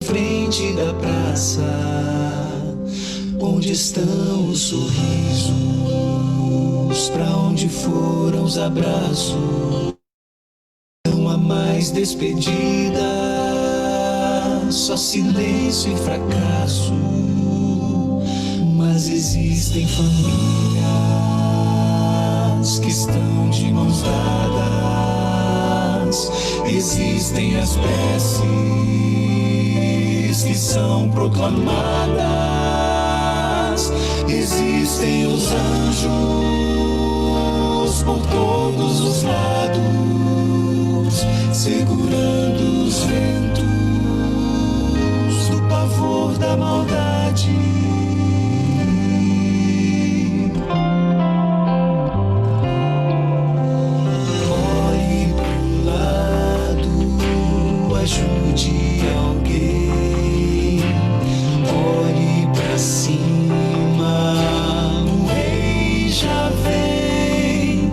Frente da praça, onde estão os sorrisos, pra onde foram os abraços? Não há mais despedida, só silêncio e fracasso. Mas existem famílias que estão de mãos dadas, existem as preces que são proclamadas, existem os anjos por todos os lados, segurando os ventos do pavor da maldade. Olhe pro lado, ajude alguém. Olhe pra cima, o rei já vem.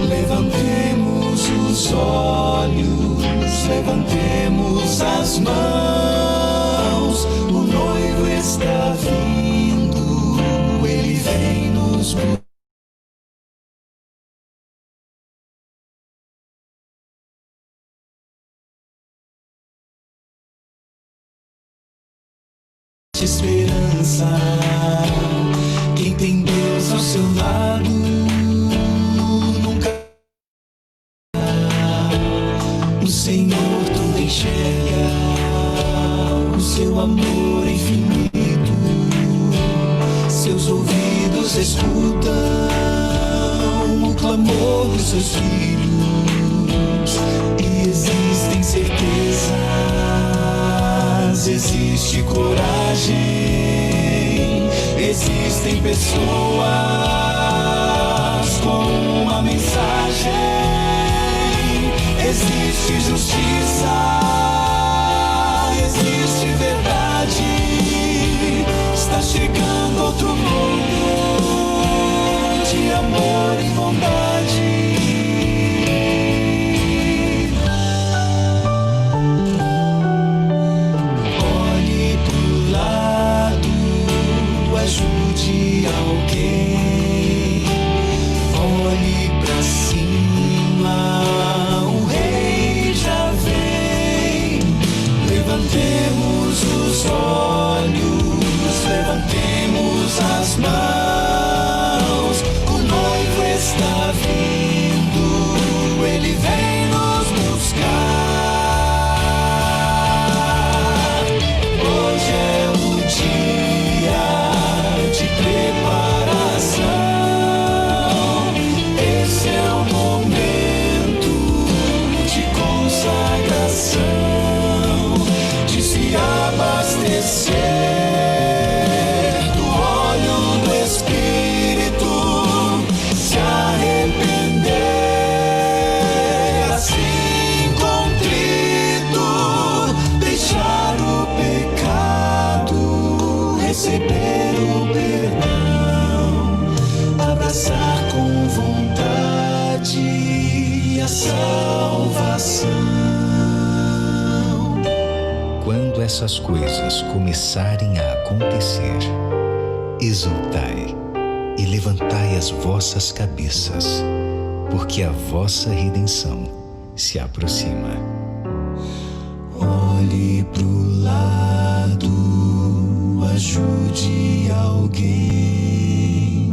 Levantemos os olhos, levantemos as mãos. O noivo está vindo, ele vem nos buscar. Esperança, quem tem Deus ao seu lado nunca. O Senhor tudo enxerga, o seu amor é infinito, seus ouvidos escutam o clamor dos seus filhos. E existem certezas, existe coragem, existem pessoas com uma mensagem, existe justiça, existe verdade. Está chegando outro mundo de amor e bondade. Ajude alguém, olhe pra cima, o rei já vem. Levantemos os olhos, levantemos as mãos. O noivo está vindo, ele vem nos buscar. Hoje é o dia de preparação. essas coisas começarem a acontecer, exultai e levantai as vossas cabeças, porque a vossa redenção se aproxima. Olhe pro lado, ajude alguém.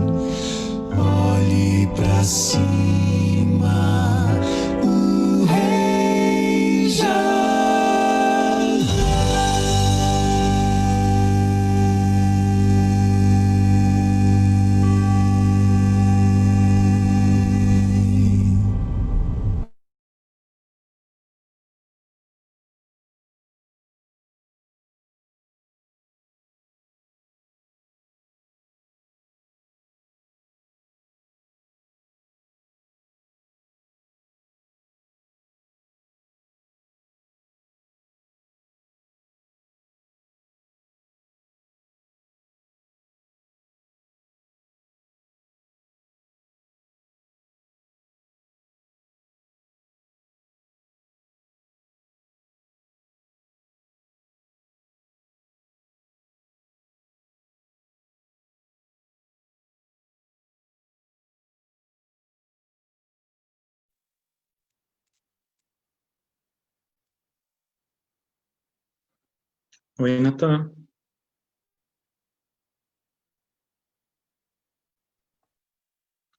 Olhe pra cima, o rei já. Oi, Natan.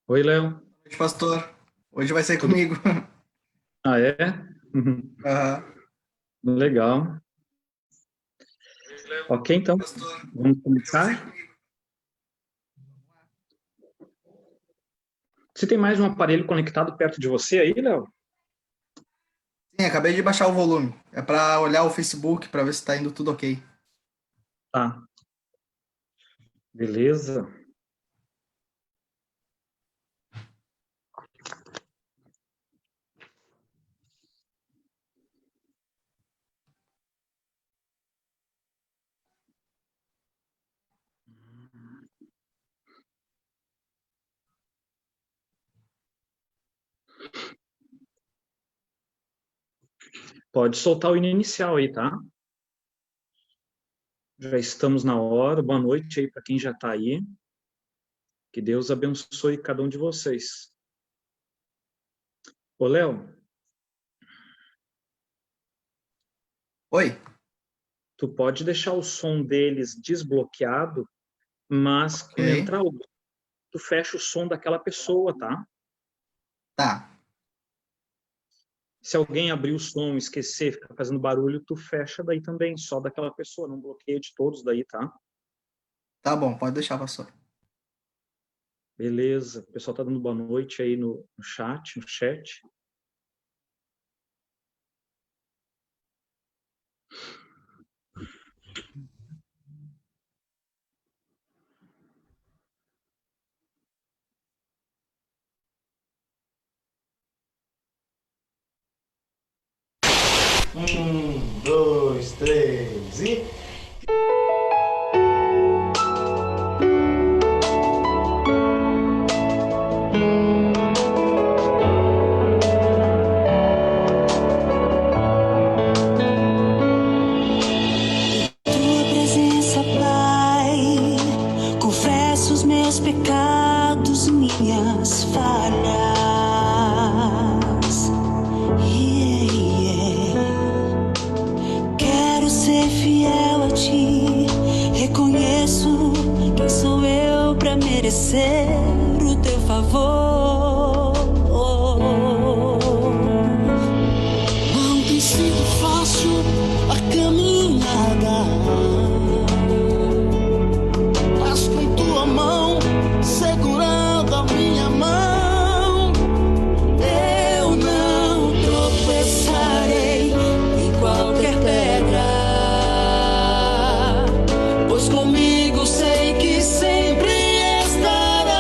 Oi, Léo. Noite, pastor. Hoje vai ser Tudo- comigo. Ah, é? Aham. Legal. Ok, então, Pastor, vamos hoje vai ser começar? comigo. Você tem mais um aparelho conectado perto de você aí, Léo? Sim, acabei de baixar o volume. É para olhar o Facebook para ver se tá indo tudo ok. Tá. Beleza. Pode soltar o hino inicial aí, tá? Já estamos na hora. Boa noite aí para quem já está aí. Que Deus abençoe cada um de vocês. Ô, Léo, Oi? tu pode deixar o som deles desbloqueado, mas quando Ok. entrar alguém, tu fecha o som daquela pessoa, tá? Tá. Se alguém abrir o som, esquecer, ficar fazendo barulho, tu fecha daí também, só daquela pessoa, não bloqueia de todos daí, tá? Tá bom, pode deixar, pastor. Beleza. O pessoal tá dando boa noite aí no chat. Dois, três e. Tua presença, Pai, confesso os meus pecados, minhas falhas. Quero ser fiel a Ti, reconheço quem sou eu para merecer o Teu favor. Não tem sido fácil a caminhada, mas com tua mão segurando a minha mão, eu não tropeçarei em qualquer pedra, pois comigo sei que sempre estarás.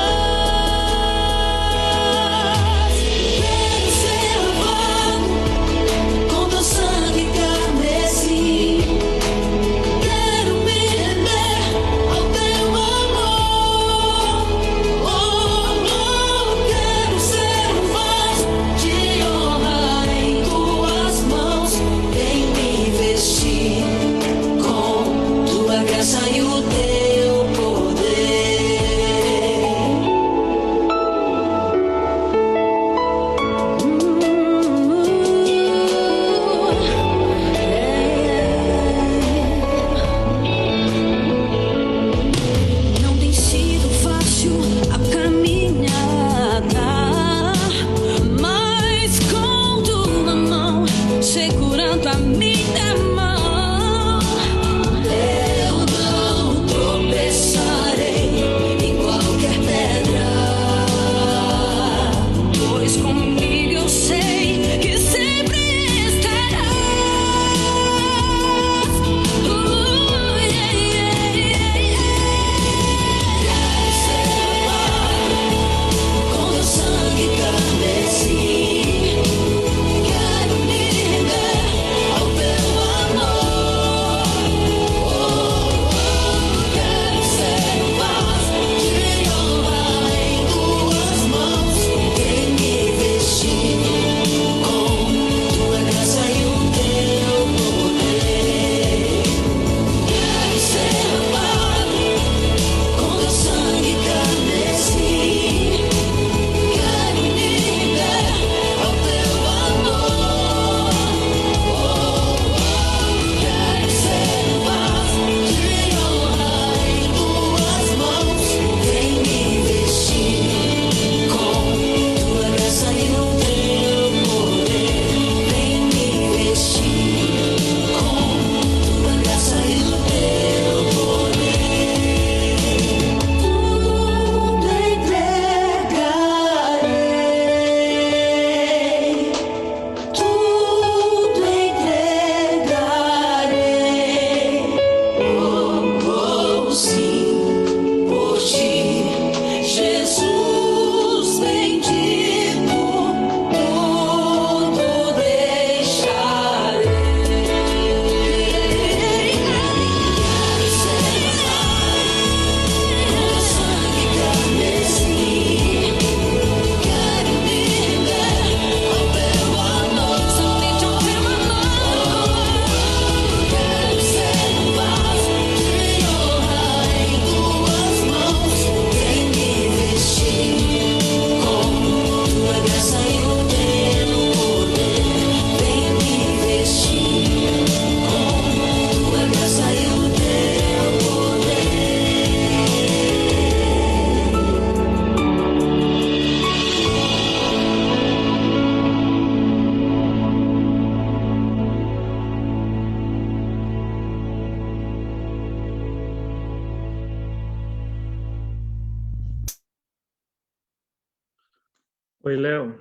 Oi, Léo.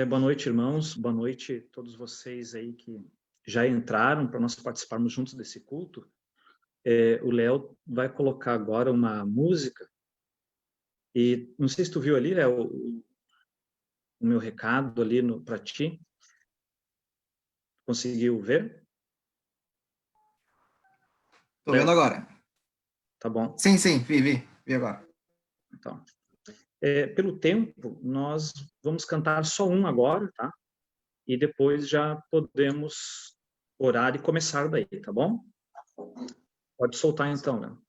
Boa noite, irmãos. Boa noite a todos vocês aí que já entraram para nós participarmos juntos desse culto. O Léo vai colocar agora uma música e não sei se tu viu ali, Léo, o meu recado ali para ti. Conseguiu ver? Tô vendo agora. Tá bom. Sim, vi agora. Então, pelo tempo, nós vamos cantar só um agora, tá? E depois já podemos orar e começar daí, tá bom? Pode soltar então, Léo.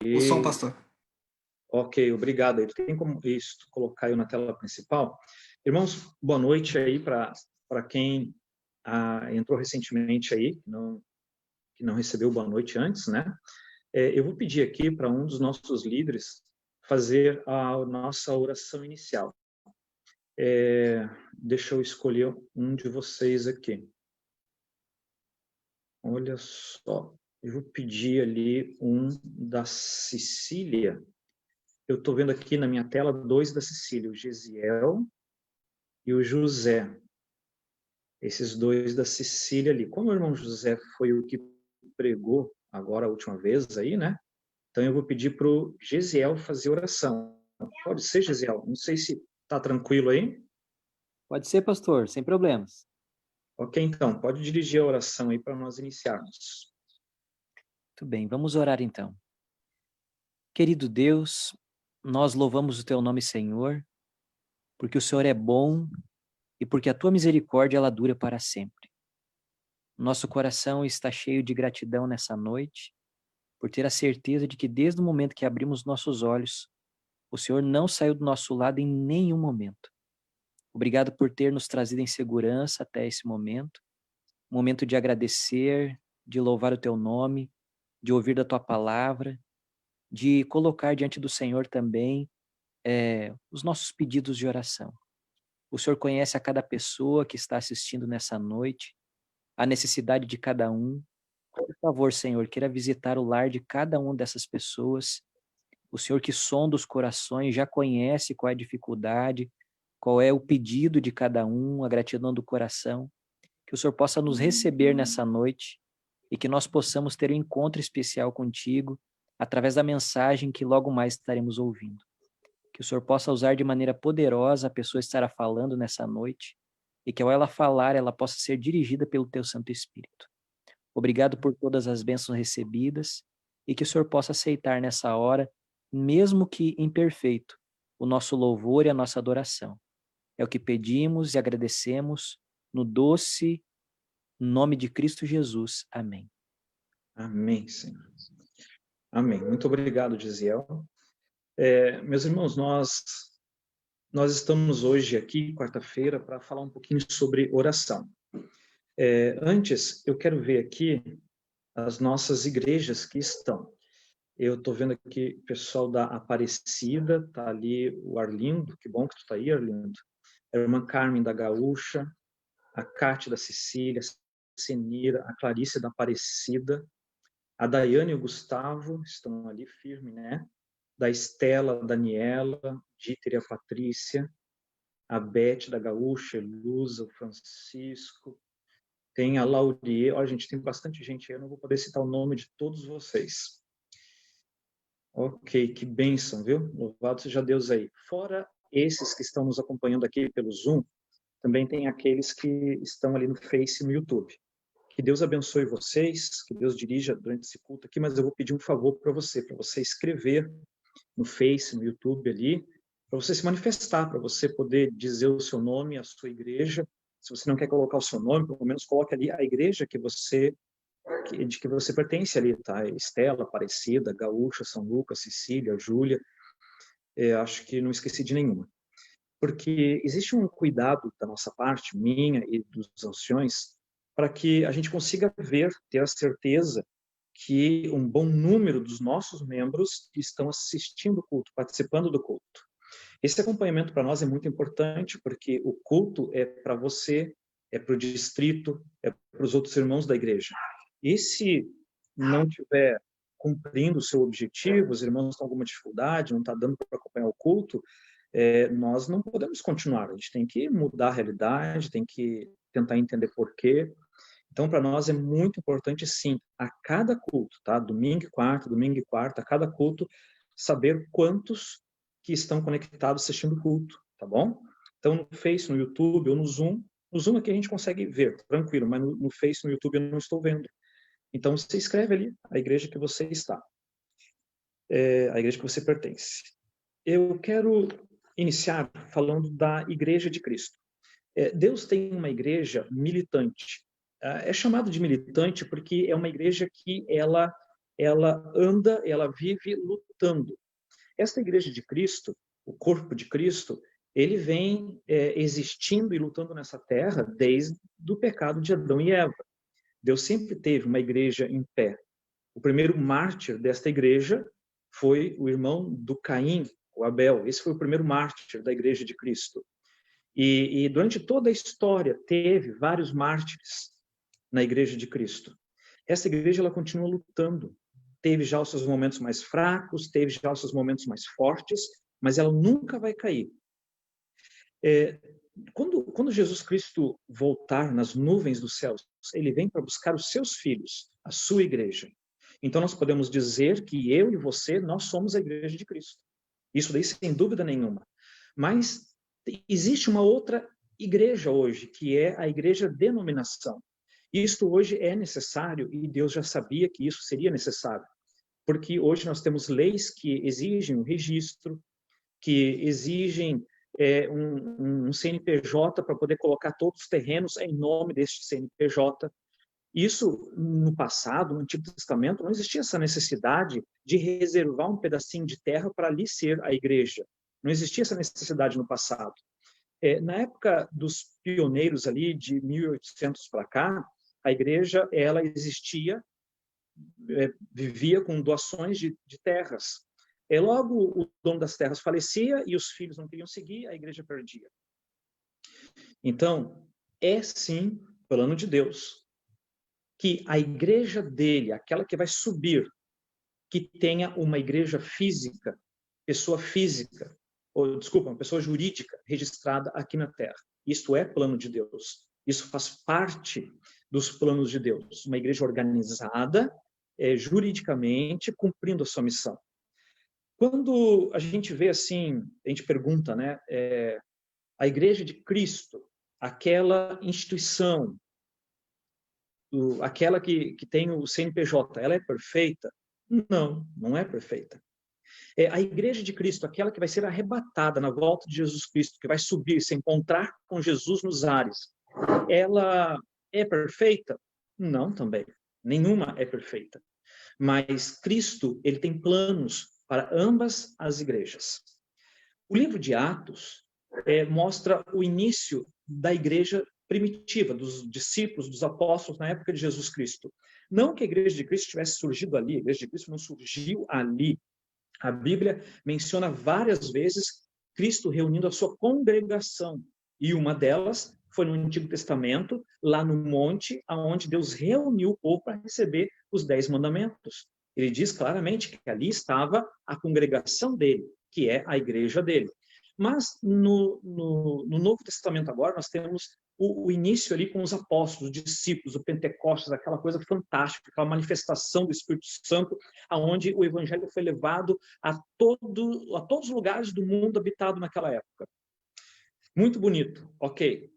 O som, pastor. Ok, obrigado. Tem como isso, colocar eu na tela principal? Irmãos, boa noite aí para quem entrou recentemente aí, que não recebeu boa noite antes, né? Eu vou pedir aqui para um dos nossos líderes fazer a nossa oração inicial. Deixa eu escolher um de vocês aqui. Olha só, eu vou pedir ali um da Cecília. Eu estou vendo aqui na minha tela 2 da Cecília, o Gesiel e o José. Esses 2 da Cecília ali. Como o irmão José foi o que pregou agora a última vez aí, né? Então eu vou pedir para o Gesiel fazer oração. Pode ser, Gesiel? Não sei se está tranquilo aí. Pode ser, pastor, sem problemas. Ok, então, pode dirigir a oração aí para nós iniciarmos. Muito bem, vamos orar então. Querido Deus, nós louvamos o teu nome, Senhor, porque o Senhor é bom e porque a tua misericórdia ela dura para sempre. Nosso coração está cheio de gratidão nessa noite, por ter a certeza de que desde o momento que abrimos nossos olhos, o Senhor não saiu do nosso lado em nenhum momento. Obrigado por ter nos trazido em segurança até esse momento, momento de agradecer, de louvar o teu nome, de ouvir da tua palavra, de colocar diante do Senhor também os nossos pedidos de oração. O Senhor conhece a cada pessoa que está assistindo nessa noite, a necessidade de cada um. Por favor, Senhor, queira visitar o lar de cada uma dessas pessoas. O Senhor que sonda os corações já conhece qual é a dificuldade, qual é o pedido de cada um, a gratidão do coração. Que o Senhor possa nos receber nessa noite e que nós possamos ter um encontro especial contigo através da mensagem que logo mais estaremos ouvindo. Que o Senhor possa usar de maneira poderosa a pessoa que estará falando nessa noite e que ao ela falar, ela possa ser dirigida pelo teu Santo Espírito. Obrigado por todas as bênçãos recebidas e que o Senhor possa aceitar nessa hora, mesmo que imperfeito, o nosso louvor e a nossa adoração. É o que pedimos e agradecemos no doce nome de Cristo Jesus. Amém. Amém, Senhor. Amém. Muito obrigado, Gesiel. Meus irmãos, nós estamos hoje aqui, quarta-feira, para falar um pouquinho sobre oração. Antes, eu quero ver aqui as nossas igrejas que estão. Eu estou vendo aqui o pessoal da Aparecida, está ali o Arlindo, que bom que tu está aí, Arlindo. A irmã Carmen da Gaúcha, a Cátia da Cecília, a Senira, a Clarice da Aparecida, a Daiane e o Gustavo estão ali firme, né? Da Estela, a Daniela, Dieter e a Patrícia, a Beth da Gaúcha, a Luza, o Francisco, tem a Laurie, olha, gente, tem bastante gente aí, eu não vou poder citar o nome de todos vocês. Ok, que bênção, viu? Louvado seja Deus aí. Fora esses que estão nos acompanhando aqui pelo Zoom, também tem aqueles que estão ali no Face e no YouTube. Que Deus abençoe vocês, que Deus dirija durante esse culto aqui, mas eu vou pedir um favor para você escrever no Face, no YouTube ali, para você se manifestar, para você poder dizer o seu nome, a sua igreja. Se você não quer colocar o seu nome, pelo menos coloque ali a igreja de que você pertence ali, tá? Estela, Aparecida, Gaúcha, São Lucas, Cecília, Júlia, acho que não esqueci de nenhuma. Porque existe um cuidado da nossa parte, minha e dos anciões, para que a gente consiga ter a certeza que um bom número dos nossos membros estão assistindo o culto, participando do culto. Esse acompanhamento para nós é muito importante, porque o culto é para você, é para o distrito, é para os outros irmãos da igreja. E se não estiver cumprindo o seu objetivo, os irmãos estão com alguma dificuldade, não está dando para acompanhar o culto, nós não podemos continuar. A gente tem que mudar a realidade, tem que tentar entender por quê. Então, para nós é muito importante, sim, a cada culto, tá? Domingo e quarta, a cada culto, saber quantos que estão conectados assistindo o culto, tá bom? Então, no Face, no YouTube ou no Zoom aqui a gente consegue ver, tranquilo, mas no Face, no YouTube eu não estou vendo. Então, você escreve ali a igreja que você está, a igreja que você pertence. Eu quero iniciar falando da Igreja de Cristo. Deus tem uma igreja militante. É chamado de militante porque é uma igreja que ela ela anda, ela vive lutando. Esta igreja de Cristo, o corpo de Cristo, ele vem existindo e lutando nessa terra desde o pecado de Adão e Eva. Deus sempre teve uma igreja em pé. O primeiro mártir desta igreja foi o irmão do Caim, o Abel. Esse foi o primeiro mártir da igreja de Cristo. E durante toda a história teve vários mártires na igreja de Cristo. Essa igreja ela continua lutando. Teve já os seus momentos mais fracos, teve já os seus momentos mais fortes, mas ela nunca vai cair. Quando Jesus Cristo voltar nas nuvens dos céus, ele vem para buscar os seus filhos, a sua igreja. Então nós podemos dizer que eu e você, nós somos a igreja de Cristo. Isso daí sem dúvida nenhuma. Mas existe uma outra igreja hoje, que é a igreja denominação. Isto hoje é necessário e Deus já sabia que isso seria necessário. Porque hoje nós temos leis que exigem um registro, que exigem um CNPJ para poder colocar todos os terrenos em nome deste CNPJ. Isso, no passado, no Antigo Testamento, não existia essa necessidade de reservar um pedacinho de terra para ali ser a igreja. Não existia essa necessidade no passado. Na época dos pioneiros ali, de 1800 para cá, a igreja, ela existia, vivia com doações de terras. Logo, o dono das terras falecia e os filhos não queriam seguir, a igreja perdia. Então, é sim plano de Deus que a igreja dele, aquela que vai subir, que tenha uma igreja física, pessoa física, uma pessoa jurídica registrada aqui na Terra. Isto é plano de Deus. Isso faz parte dos planos de Deus. Uma igreja organizada, juridicamente, cumprindo a sua missão. Quando a gente vê assim, a gente pergunta, né, a igreja de Cristo, aquela instituição, aquela que tem o CNPJ, ela é perfeita? Não, não é perfeita. A igreja de Cristo, aquela que vai ser arrebatada na volta de Jesus Cristo, que vai subir, se encontrar com Jesus nos ares, ela é perfeita? Não, também. Nenhuma é perfeita. Mas Cristo, ele tem planos para ambas as igrejas. O livro de Atos mostra o início da igreja primitiva, dos discípulos, dos apóstolos na época de Jesus Cristo. Não que a igreja de Cristo tivesse surgido ali, a igreja de Cristo não surgiu ali. A Bíblia menciona várias vezes Cristo reunindo a sua congregação, e uma delas foi no Antigo Testamento, lá no monte, onde Deus reuniu o povo para receber os 10 mandamentos. Ele diz claramente que ali estava a congregação dele, que é a igreja dele. Mas no Novo Testamento agora nós temos o início ali com os apóstolos, os discípulos, o Pentecostes, aquela coisa fantástica, aquela manifestação do Espírito Santo, aonde o evangelho foi levado a todos os lugares do mundo habitado naquela época. Muito bonito, ok.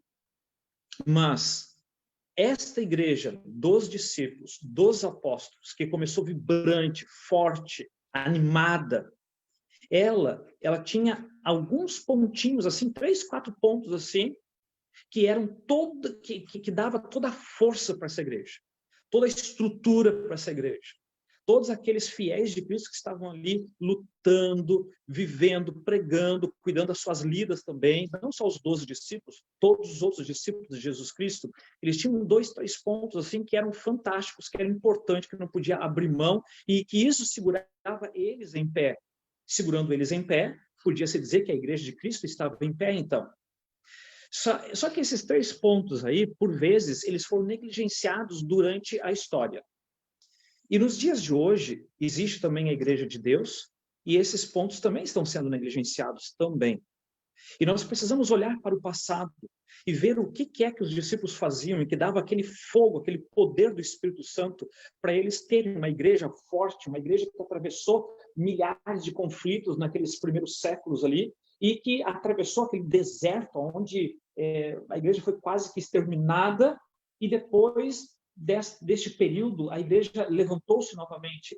Mas esta igreja dos discípulos, dos apóstolos, que começou vibrante, forte, animada, ela tinha alguns pontinhos, assim, 3, 4 pontos, assim, que eram que dava toda a força para essa igreja, toda a estrutura para essa igreja. Todos aqueles fiéis de Cristo que estavam ali lutando, vivendo, pregando, cuidando das suas lidas também, não só os 12 discípulos, todos os outros discípulos de Jesus Cristo, eles tinham 2, 3 pontos assim que eram fantásticos, que eram importantes, que não podia abrir mão, e que isso segurava eles em pé. Segurando eles em pé, podia-se dizer que a igreja de Cristo estava em pé, então. Só que esses 3 pontos aí, por vezes, eles foram negligenciados durante a história. E nos dias de hoje, existe também a igreja de Deus, e esses pontos também estão sendo negligenciados também. E nós precisamos olhar para o passado e ver o que é que os discípulos faziam e que dava aquele fogo, aquele poder do Espírito Santo para eles terem uma igreja forte, uma igreja que atravessou milhares de conflitos naqueles primeiros séculos ali, e que atravessou aquele deserto onde a igreja foi quase que exterminada, e depois deste período a igreja levantou-se novamente.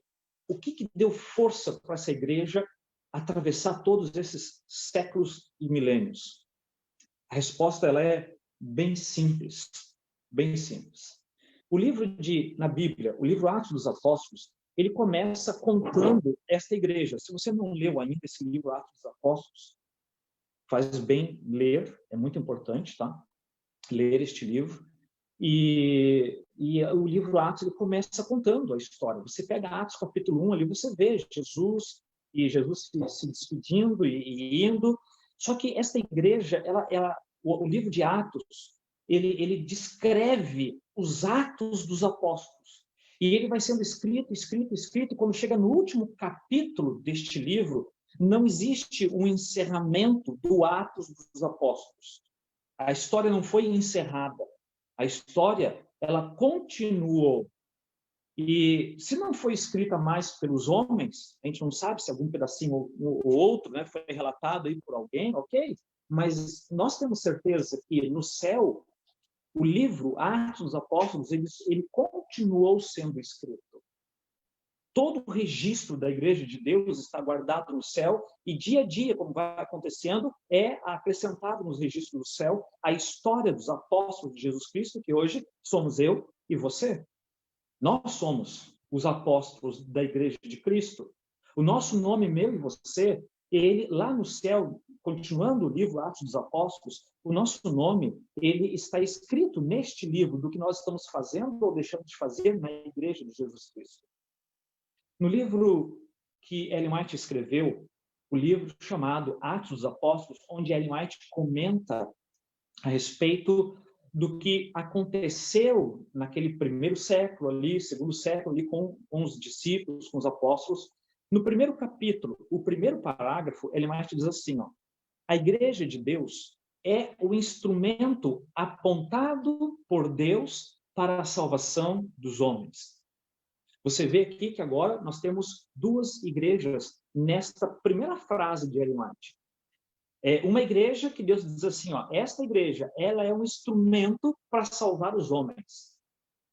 O que deu força para essa igreja atravessar todos esses séculos e milênios? A resposta ela é bem simples, bem simples. Na Bíblia, o livro Atos dos Apóstolos, ele começa contando esta igreja. Se você não leu ainda esse livro, Atos dos Apóstolos, faz bem ler, é muito importante, tá? Ler este livro. E o livro Atos, ele começa contando a história. Você pega Atos capítulo 1, ali você vê Jesus se despedindo e indo. Só que essa igreja, o livro de Atos, ele descreve os atos dos apóstolos. E ele vai sendo escrito, e quando chega no último capítulo deste livro, não existe um encerramento do Atos dos Apóstolos. A história não foi encerrada. A história, ela continuou. E se não foi escrita mais pelos homens, a gente não sabe se algum pedacinho ou outro, né, foi relatado aí por alguém, ok? Mas nós temos certeza que no céu, o livro Atos dos Apóstolos, ele continuou sendo escrito. Todo o registro da Igreja de Deus está guardado no céu e dia a dia, como vai acontecendo, é acrescentado nos registros do céu a história dos apóstolos de Jesus Cristo, que hoje somos eu e você. Nós somos os apóstolos da Igreja de Cristo. O nosso nome, meu e você, ele lá no céu, continuando o livro Atos dos Apóstolos, o nosso nome, ele está escrito neste livro do que nós estamos fazendo ou deixando de fazer na Igreja de Jesus Cristo. No livro que Ellen White escreveu, o livro chamado Atos dos Apóstolos, onde Ellen White comenta a respeito do que aconteceu naquele primeiro século ali, segundo século ali, com os discípulos, com os apóstolos. No primeiro capítulo, o primeiro parágrafo, Ellen White diz assim, ó, a Igreja de Deus é o instrumento apontado por Deus para a salvação dos homens. Você vê aqui que agora nós temos duas igrejas nesta primeira frase de Ellen White. Uma igreja que Deus diz assim, ó, esta igreja, ela é um instrumento para salvar os homens.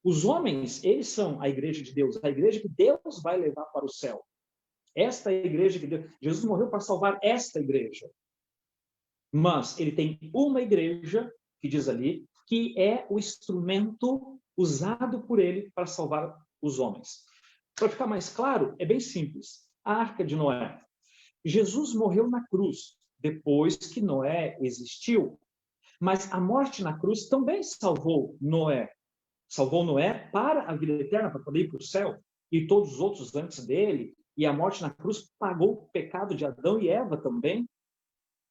Os homens, eles são a igreja de Deus, a igreja que Deus vai levar para o céu. Esta igreja que Deus... Jesus morreu para salvar esta igreja. Mas ele tem uma igreja, que diz ali, que é o instrumento usado por ele para salvar os homens. Para ficar mais claro, é bem simples. A Arca de Noé. Jesus morreu na cruz, depois que Noé existiu. Mas a morte na cruz também salvou Noé. Salvou Noé para a vida eterna, para poder ir para o céu. E todos os outros antes dele. E a morte na cruz pagou o pecado de Adão e Eva também.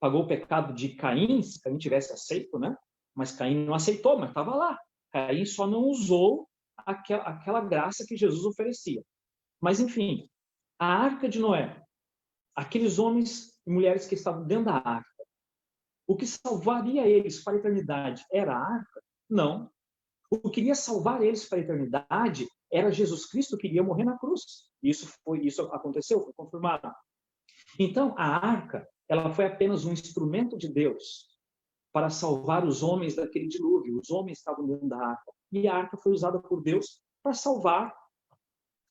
Pagou o pecado de Caim, se Caim tivesse aceito, né? Mas Caim não aceitou, mas estava lá. Caim só não usou aquela graça que Jesus oferecia. Mas, enfim, a Arca de Noé, aqueles homens e mulheres que estavam dentro da arca, o que salvaria eles para a eternidade era a arca? Não. O que iria salvar eles para a eternidade era Jesus Cristo que iria morrer na cruz. Isso aconteceu, foi confirmado. Então, a arca, ela foi apenas um instrumento de Deus para salvar os homens daquele dilúvio. Os homens estavam dentro da arca. E a arca foi usada por Deus para salvar,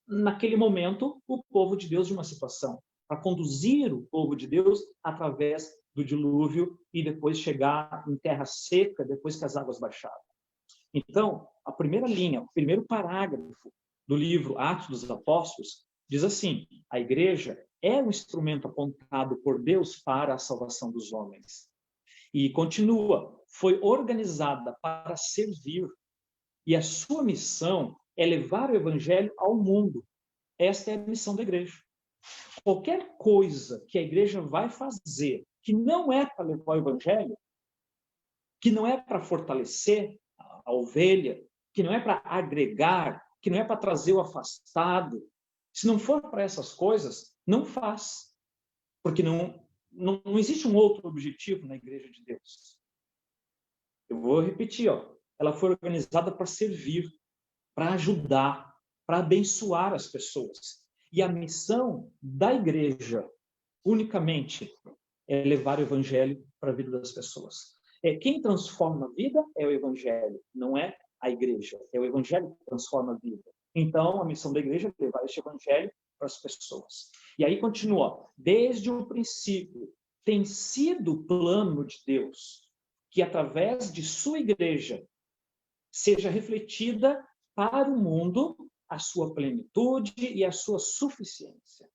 naquele momento, o povo de Deus de uma situação. Para conduzir o povo de Deus através do dilúvio e depois chegar em terra seca, depois que as águas baixaram. Então, a primeira linha, o primeiro parágrafo do livro Atos dos Apóstolos diz assim, a igreja é um instrumento apontado por Deus para a salvação dos homens. E continua, foi organizada para servir, e a sua missão é levar o evangelho ao mundo. Esta é a missão da igreja. Qualquer coisa que a igreja vai fazer que não é para levar o evangelho, que não é para fortalecer a ovelha, que não é para agregar, que não é para trazer o afastado, se não for para essas coisas, não faz. Porque não existe um outro objetivo na igreja de Deus. Eu vou repetir, ó, ela foi organizada para servir, para ajudar, para abençoar as pessoas. E a missão da igreja, unicamente, é levar o evangelho para a vida das pessoas. Quem transforma a vida é o evangelho, não é a igreja. É o evangelho que transforma a vida. Então, a missão da igreja é levar este evangelho para as pessoas. E aí continua, desde o princípio, tem sido o plano de Deus que, através de sua igreja, seja refletida para o mundo a sua plenitude e a sua suficiência.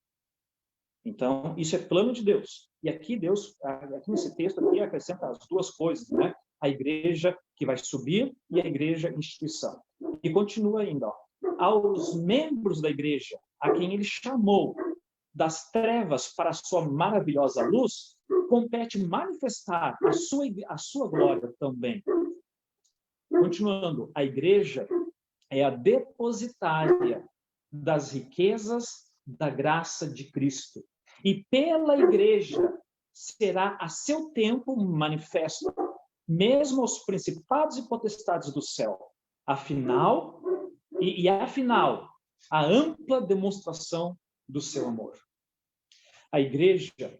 Então, isso é plano de Deus. E aqui Deus, aqui nesse texto, aqui acrescenta as duas coisas, né? A igreja que vai subir e a igreja instituição. E continua ainda, ó. Aos membros da igreja, a quem ele chamou das trevas para a sua maravilhosa luz, compete manifestar a sua glória também. Continuando, a igreja é a depositária das riquezas da graça de Cristo. E pela igreja será a seu tempo manifesto, mesmo aos principados e potestades do céu. Afinal, a ampla demonstração do seu amor. A igreja,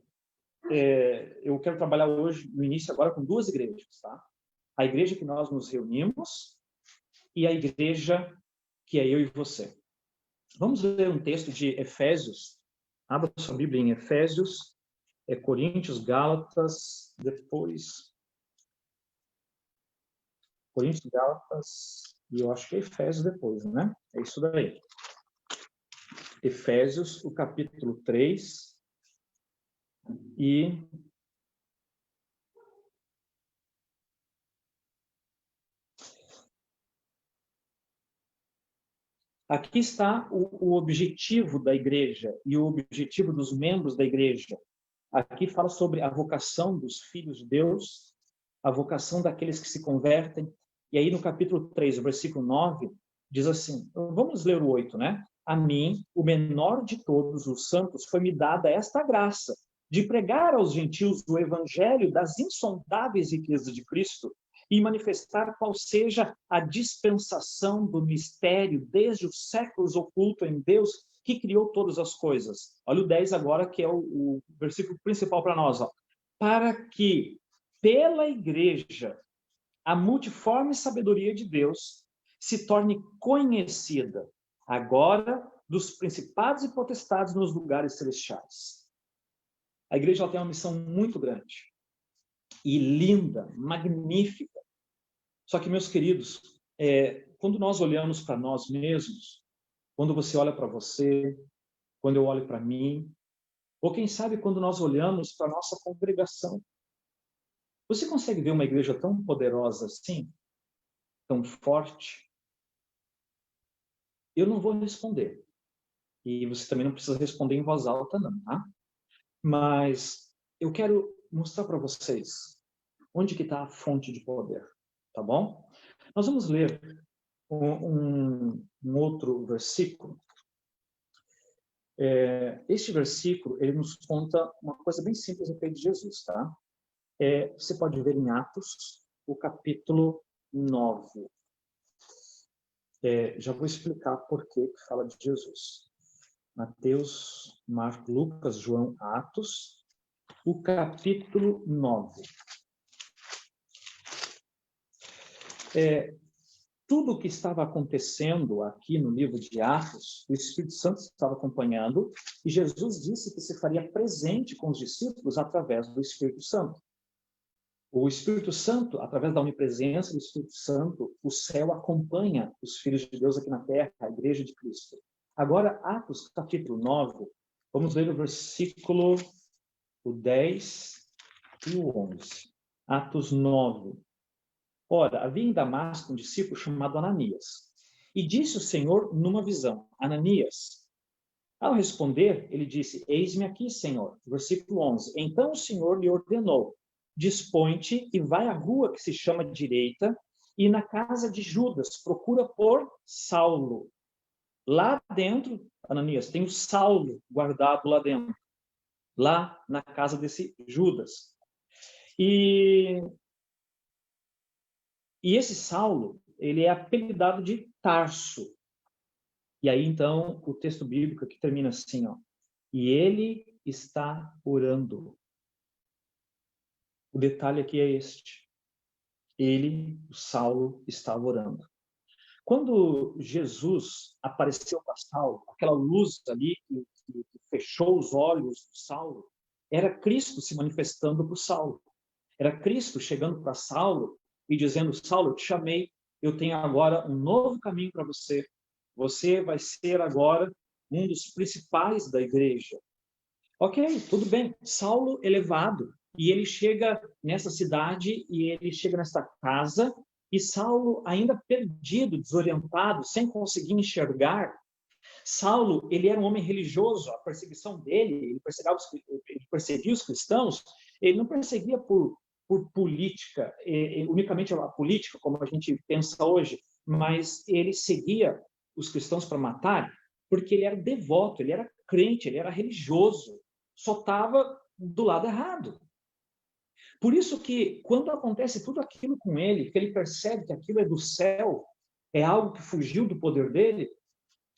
eu quero trabalhar hoje, no início agora, com duas igrejas, tá? A igreja que nós nos reunimos e a igreja que é eu e você. Vamos ler um texto de Efésios. Abra sua Bíblia em Efésios, Coríntios, Gálatas, depois Coríntios, Gálatas, e eu acho que é Efésios depois, né? É isso daí. Efésios, o capítulo 3, e aqui está o objetivo da igreja e o objetivo dos membros da igreja. Aqui fala sobre a vocação dos filhos de Deus, a vocação daqueles que se convertem. E aí no capítulo 3, o versículo 9, diz assim, vamos ler o 8, né? A mim, o menor de todos os santos, foi-me dada esta graça de pregar aos gentios o evangelho das insondáveis riquezas de Cristo e manifestar qual seja a dispensação do mistério desde os séculos oculto em Deus que criou todas as coisas. Olha o 10 agora, que é o versículo principal para nós. Ó. Para que, pela igreja, a multiforme sabedoria de Deus se torne conhecida, agora, dos principados e potestades nos lugares celestiais. A igreja ela tem uma missão muito grande e linda, magnífica. Só que, meus queridos, quando nós olhamos para nós mesmos, quando você olha para você, quando eu olho para mim, ou quem sabe quando nós olhamos para a nossa congregação, você consegue ver uma igreja tão poderosa assim, tão forte? Eu não vou responder. E você também não precisa responder em voz alta, não, tá? Mas eu quero mostrar para vocês onde que está a fonte de poder, tá bom? Nós vamos ler um outro versículo. Este versículo, ele nos conta uma coisa bem simples a respeito de Jesus, tá? Você pode ver em Atos, o capítulo 9. Já vou explicar por que fala de Jesus. Mateus, Marcos, Lucas, João, Atos, o capítulo 9. Tudo o que estava acontecendo aqui no livro de Atos, o Espírito Santo estava acompanhando, e Jesus disse que se faria presente com os discípulos através do Espírito Santo. O Espírito Santo, através da onipresença do Espírito Santo, o céu acompanha os filhos de Deus aqui na terra, a igreja de Cristo. Agora, Atos, capítulo 9, vamos ler o versículo o 10 e o 11. Atos 9. Ora, havia em Damasco um discípulo chamado Ananias. E disse o Senhor numa visão, Ananias. Ao responder, ele disse, eis-me aqui, Senhor. Versículo 11. Então o Senhor lhe ordenou, dispõe-te e vai à rua que se chama Direita, e na casa de Judas, procura por Saulo. Lá dentro, Ananias, tem o Saulo guardado lá dentro, lá na casa desse Judas. E esse Saulo, ele é apelidado de Tarso. E aí, então, o texto bíblico que termina assim, ó. E ele está orando. O detalhe aqui é este. Ele, o Saulo, estava orando. Quando Jesus apareceu para Saulo, aquela luz ali que fechou os olhos do Saulo, era Cristo se manifestando para Saulo. Era Cristo chegando para Saulo e dizendo, Saulo, eu te chamei, eu tenho agora um novo caminho para você. você vai ser agora um dos principais da igreja. Ok, tudo bem. Saulo é levado, e ele chega nessa cidade, e ele chega nessa casa, e Saulo, ainda perdido, desorientado, sem conseguir enxergar. Saulo, ele era um homem religioso, a perseguição dele, ele perseguia os cristãos, ele não perseguia por política, unicamente a política, como a gente pensa hoje, mas ele seguia os cristãos para matar, porque ele era devoto, ele era crente, ele era religioso, só estava do lado errado. Por isso que, quando acontece tudo aquilo com ele, que ele percebe que aquilo é do céu, é algo que fugiu do poder dele,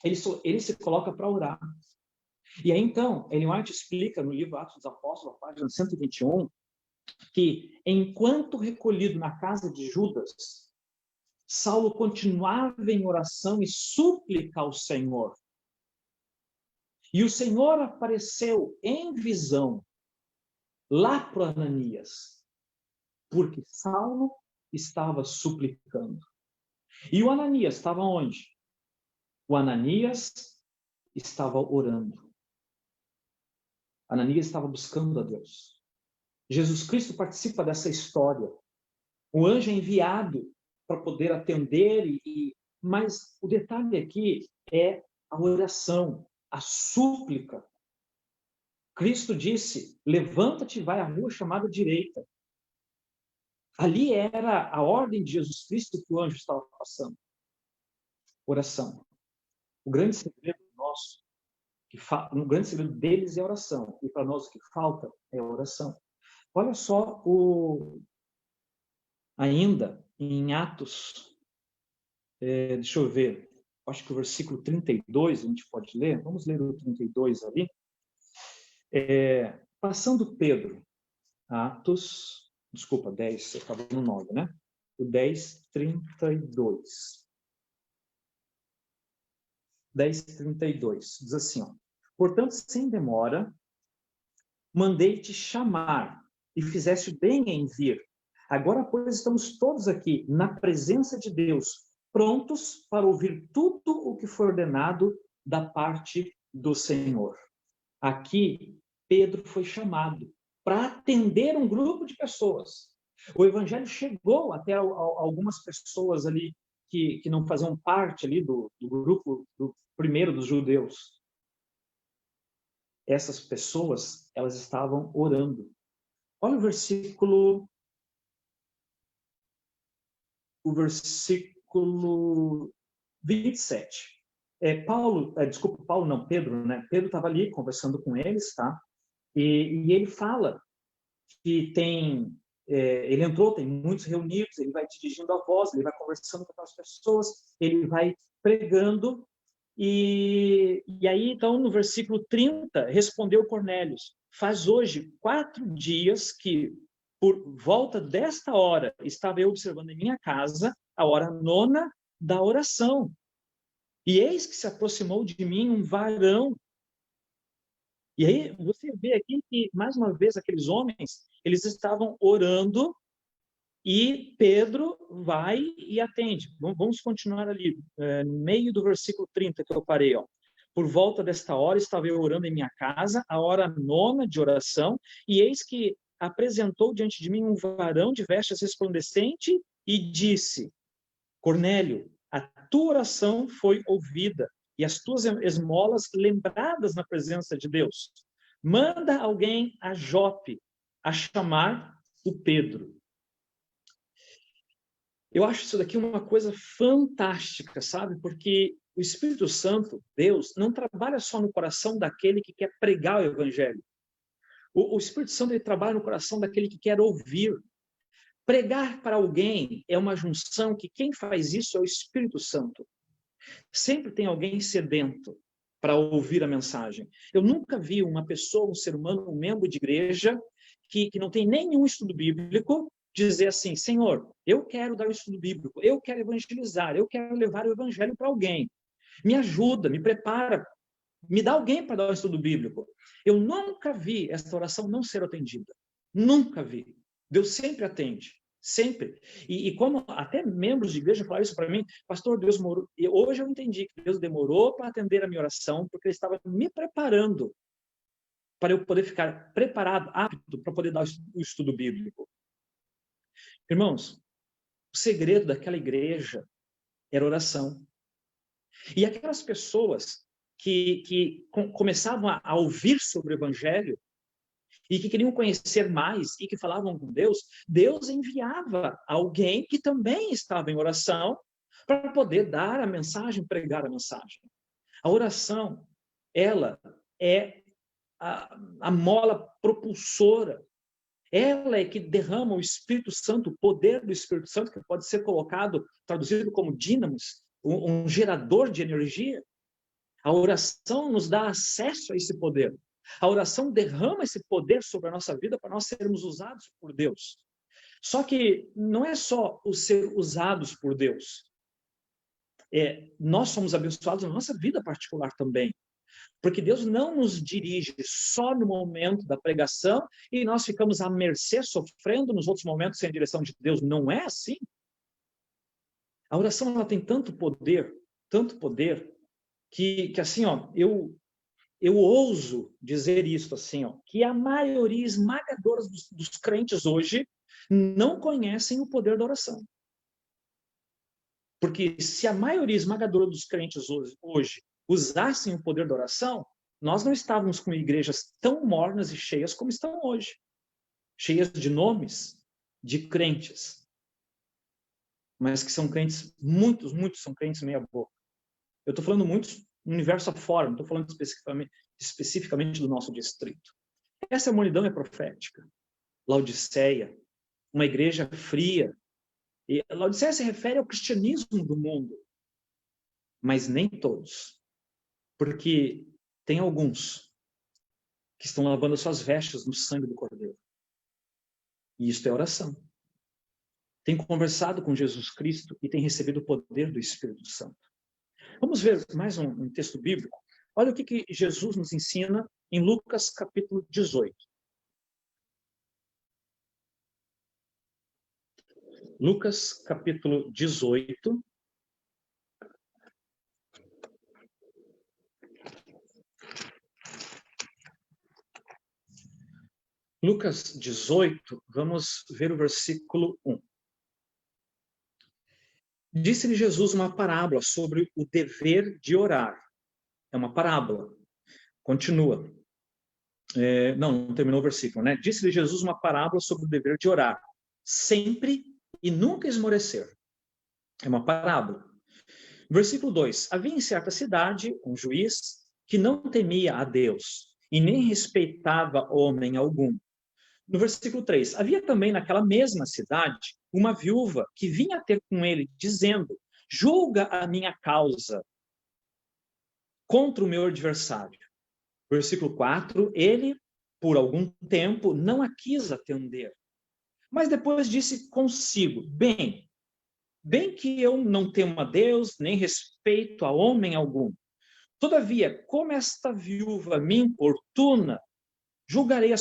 ele se coloca para orar. E aí, então, Ellen White explica no livro Atos dos Apóstolos, a página 121, que, enquanto recolhido na casa de Judas, Saulo continuava em oração e súplica ao Senhor. E o Senhor apareceu em visão lá para Ananias, porque Saulo estava suplicando. E o Ananias estava onde? O Ananias estava orando. Ananias estava buscando a Deus. Jesus Cristo participa dessa história. O anjo é enviado para poder atender, mas o detalhe aqui é a oração, a súplica. Cristo disse, levanta-te e vai à rua chamada direita. Ali era a ordem de Jesus Cristo que o anjo estava passando. Oração. O grande segredo nosso, o grande segredo deles é a oração. E para nós o que falta é a oração. Olha só ainda em Atos, deixa eu ver, acho que o versículo 32 a gente pode ler. Vamos ler o 32 ali. Passando Pedro, Atos, desculpa, 10, eu estava no 9, né? O 10, 32. 10:32, diz assim, ó, portanto, sem demora, mandei-te chamar, e fizeste bem em vir. Agora, pois, estamos todos aqui, na presença de Deus, prontos para ouvir tudo o que for ordenado da parte do Senhor. Aqui, Pedro foi chamado para atender um grupo de pessoas. O evangelho chegou até algumas pessoas ali que não faziam parte ali do grupo primeiro dos judeus. Essas pessoas, elas estavam orando. Olha o versículo 27. Pedro, né? Pedro estava ali conversando com eles, tá? E ele fala que ele entrou, tem muitos reunidos, ele vai dirigindo a voz, ele vai conversando com aquelas pessoas, ele vai pregando, e aí, então, no versículo 30, respondeu Cornélio, faz hoje 4 dias que, por volta desta hora, estava eu observando em minha casa a hora 9ª da oração, e eis que se aproximou de mim um varão. E aí você vê aqui que, mais uma vez, aqueles homens, eles estavam orando e Pedro vai e atende. Vamos continuar ali, no meio do versículo 30 que eu parei. Ó. Por volta desta hora estava eu orando em minha casa, a hora 9ª de oração, e eis que apresentou diante de mim um varão de vestes resplandecente e disse, Cornélio, a tua oração foi ouvida e as tuas esmolas lembradas na presença de Deus. Manda alguém a Jope a chamar o Pedro. Eu acho isso daqui uma coisa fantástica, sabe? Porque o Espírito Santo, Deus, não trabalha só no coração daquele que quer pregar o Evangelho. O Espírito Santo ele trabalha no coração daquele que quer ouvir. Pregar para alguém é uma junção que quem faz isso é o Espírito Santo. Sempre tem alguém sedento para ouvir a mensagem. Eu nunca vi uma pessoa, um ser humano, um membro de igreja que não tem nenhum estudo bíblico dizer assim, Senhor, eu quero dar o estudo bíblico, eu quero evangelizar, eu quero levar o evangelho para alguém. Me ajuda, me prepara, me dá alguém para dar o estudo bíblico. Eu nunca vi esta oração não ser atendida. Nunca vi. Deus sempre atende. Sempre. E como até membros de igreja falaram isso para mim, pastor, Deus demorou. E hoje eu entendi que Deus demorou para atender a minha oração, porque Ele estava me preparando para eu poder ficar preparado, apto para poder dar o estudo bíblico. Irmãos, o segredo daquela igreja era oração. E aquelas pessoas que começavam a ouvir sobre o Evangelho e que queriam conhecer mais e que falavam com Deus, Deus enviava alguém que também estava em oração para poder dar a mensagem, pregar a mensagem. A oração, ela é a mola propulsora. Ela é que derrama o Espírito Santo, o poder do Espírito Santo, que pode ser colocado, traduzido como dínamos, um gerador de energia. A oração nos dá acesso a esse poder. A oração derrama esse poder sobre a nossa vida para nós sermos usados por Deus. Só que não é só o ser usados por Deus. Nós somos abençoados na nossa vida particular também. Porque Deus não nos dirige só no momento da pregação e nós ficamos à mercê, sofrendo nos outros momentos sem direção de Deus. Não é assim. A oração ela tem tanto poder, que assim, ó, eu ouso dizer isso assim, ó, que a maioria esmagadora dos crentes hoje não conhecem o poder da oração. Porque se a maioria esmagadora dos crentes hoje usassem o poder da oração, nós não estávamos com igrejas tão mornas e cheias como estão hoje. Cheias de nomes de crentes. Mas que são crentes, muitos são crentes meia boca. Eu estou falando muitos no universo afora, não estou falando especificamente do nosso distrito. Essa humanidade é profética. Laodiceia, uma igreja fria. E Laodiceia se refere ao cristianismo do mundo. Mas nem todos. Porque tem alguns que estão lavando as suas vestes no sangue do Cordeiro. E isto é oração. Tem conversado com Jesus Cristo e tem recebido o poder do Espírito Santo. Vamos ver mais um texto bíblico. Olha o que Jesus nos ensina em Lucas capítulo 18. Lucas capítulo 18. Lucas 18, vamos ver o versículo 1. Disse-lhe Jesus uma parábola sobre o dever de orar. É uma parábola. Continua. Não terminou o versículo, né? Disse-lhe Jesus uma parábola sobre o dever de orar. Sempre e nunca esmorecer. É uma parábola. Versículo 2. Havia em certa cidade um juiz que não temia a Deus e nem respeitava homem algum. No versículo 3, havia também naquela mesma cidade uma viúva que vinha ter com ele, dizendo, julga a minha causa contra o meu adversário. Versículo 4, ele, por algum tempo, não a quis atender. Mas depois disse consigo, bem que eu não temo a Deus, nem respeito a homem algum. Todavia, como esta viúva me importuna, julgarei a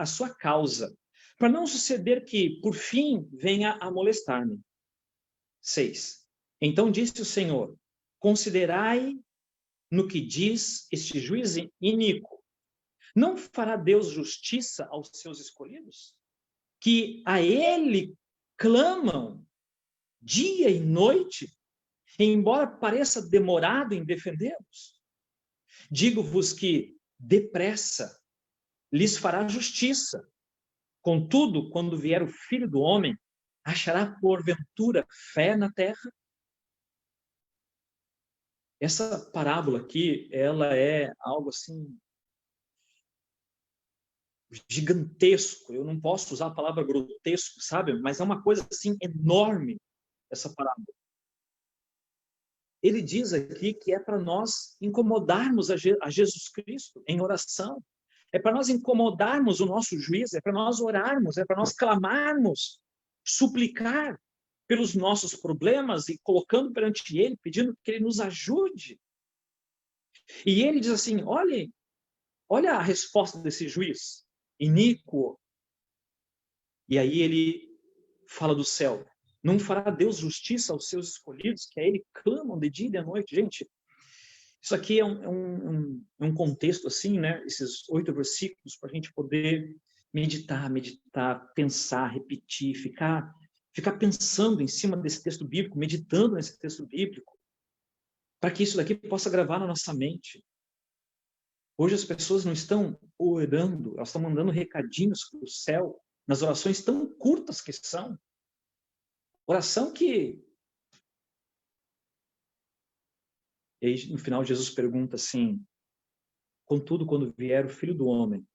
sua causa, para não suceder que, por fim, venha a molestar-me. 6. Então disse o Senhor, considerai no que diz este juiz iníquo. Não fará Deus justiça aos seus escolhidos? Que a ele clamam dia e noite, embora pareça demorado em defendê-los? Digo-vos que, depressa, lhes fará justiça. Contudo, quando vier o Filho do Homem, achará porventura fé na terra? Essa parábola aqui, ela é algo assim gigantesco. Eu não posso usar a palavra grotesco, sabe? Mas é uma coisa assim enorme, essa parábola. Ele diz aqui que é para nós incomodarmos a Jesus Cristo em oração. É para nós incomodarmos o nosso juiz, é para nós orarmos, é para nós clamarmos, suplicar pelos nossos problemas e colocando perante ele, pedindo que ele nos ajude. E ele diz assim, olha a resposta desse juiz, iníquo. E aí ele fala do céu. Não fará Deus justiça aos seus escolhidos, que a ele clamam de dia e de noite? Gente, isso aqui é um contexto assim, né? Esses 8 versículos para a gente poder meditar, pensar, repetir, ficar pensando em cima desse texto bíblico, meditando nesse texto bíblico, para que isso daqui possa gravar na nossa mente. Hoje as pessoas não estão orando, elas estão mandando recadinhos para o céu, nas orações tão curtas que são. Oração que... E aí, no final, Jesus pergunta assim, contudo, quando vier o Filho do Homem,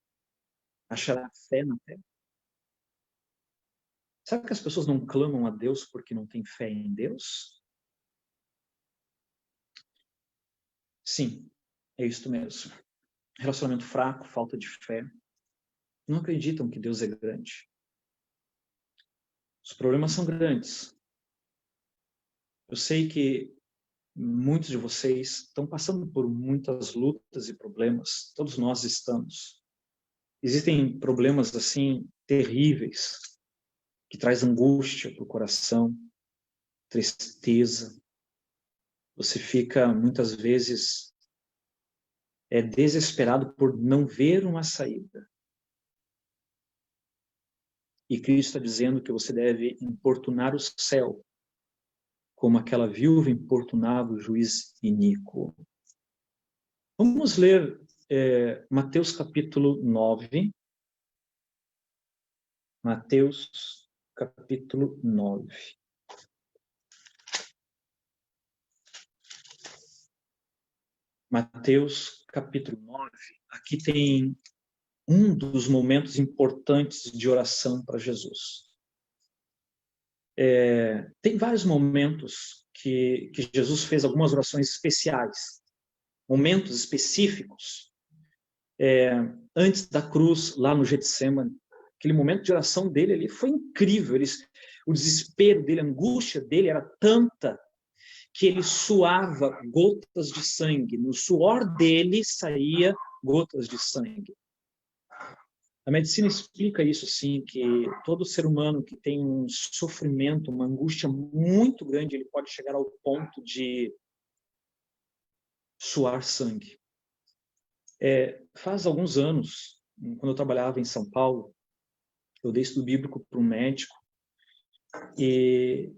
achará fé na terra? Sabe que as pessoas não clamam a Deus porque não têm fé em Deus? Sim, é isso mesmo. Relacionamento fraco, falta de fé. Não acreditam que Deus é grande. Os problemas são grandes. Eu sei que muitos de vocês estão passando por muitas lutas e problemas. Todos nós estamos. Existem problemas assim terríveis que traz angústia para o coração, tristeza. Você fica muitas vezes desesperado por não ver uma saída. E Cristo está dizendo que você deve importunar o céu, como aquela viúva importunava o juiz iníquo. Vamos ler Mateus capítulo 9. Mateus capítulo 9. Mateus capítulo 9. Aqui tem um dos momentos importantes de oração para Jesus. Tem vários momentos que Jesus fez algumas orações especiais, momentos específicos, antes da cruz, lá no Getsemane. Aquele momento de oração dele ali foi incrível. O desespero dele, a angústia dele era tanta que ele suava gotas de sangue. No suor dele saía gotas de sangue. A medicina explica isso, sim, que todo ser humano que tem um sofrimento, uma angústia muito grande, ele pode chegar ao ponto de suar sangue. Faz alguns anos, quando eu trabalhava em São Paulo, eu dei estudo bíblico para um médico, e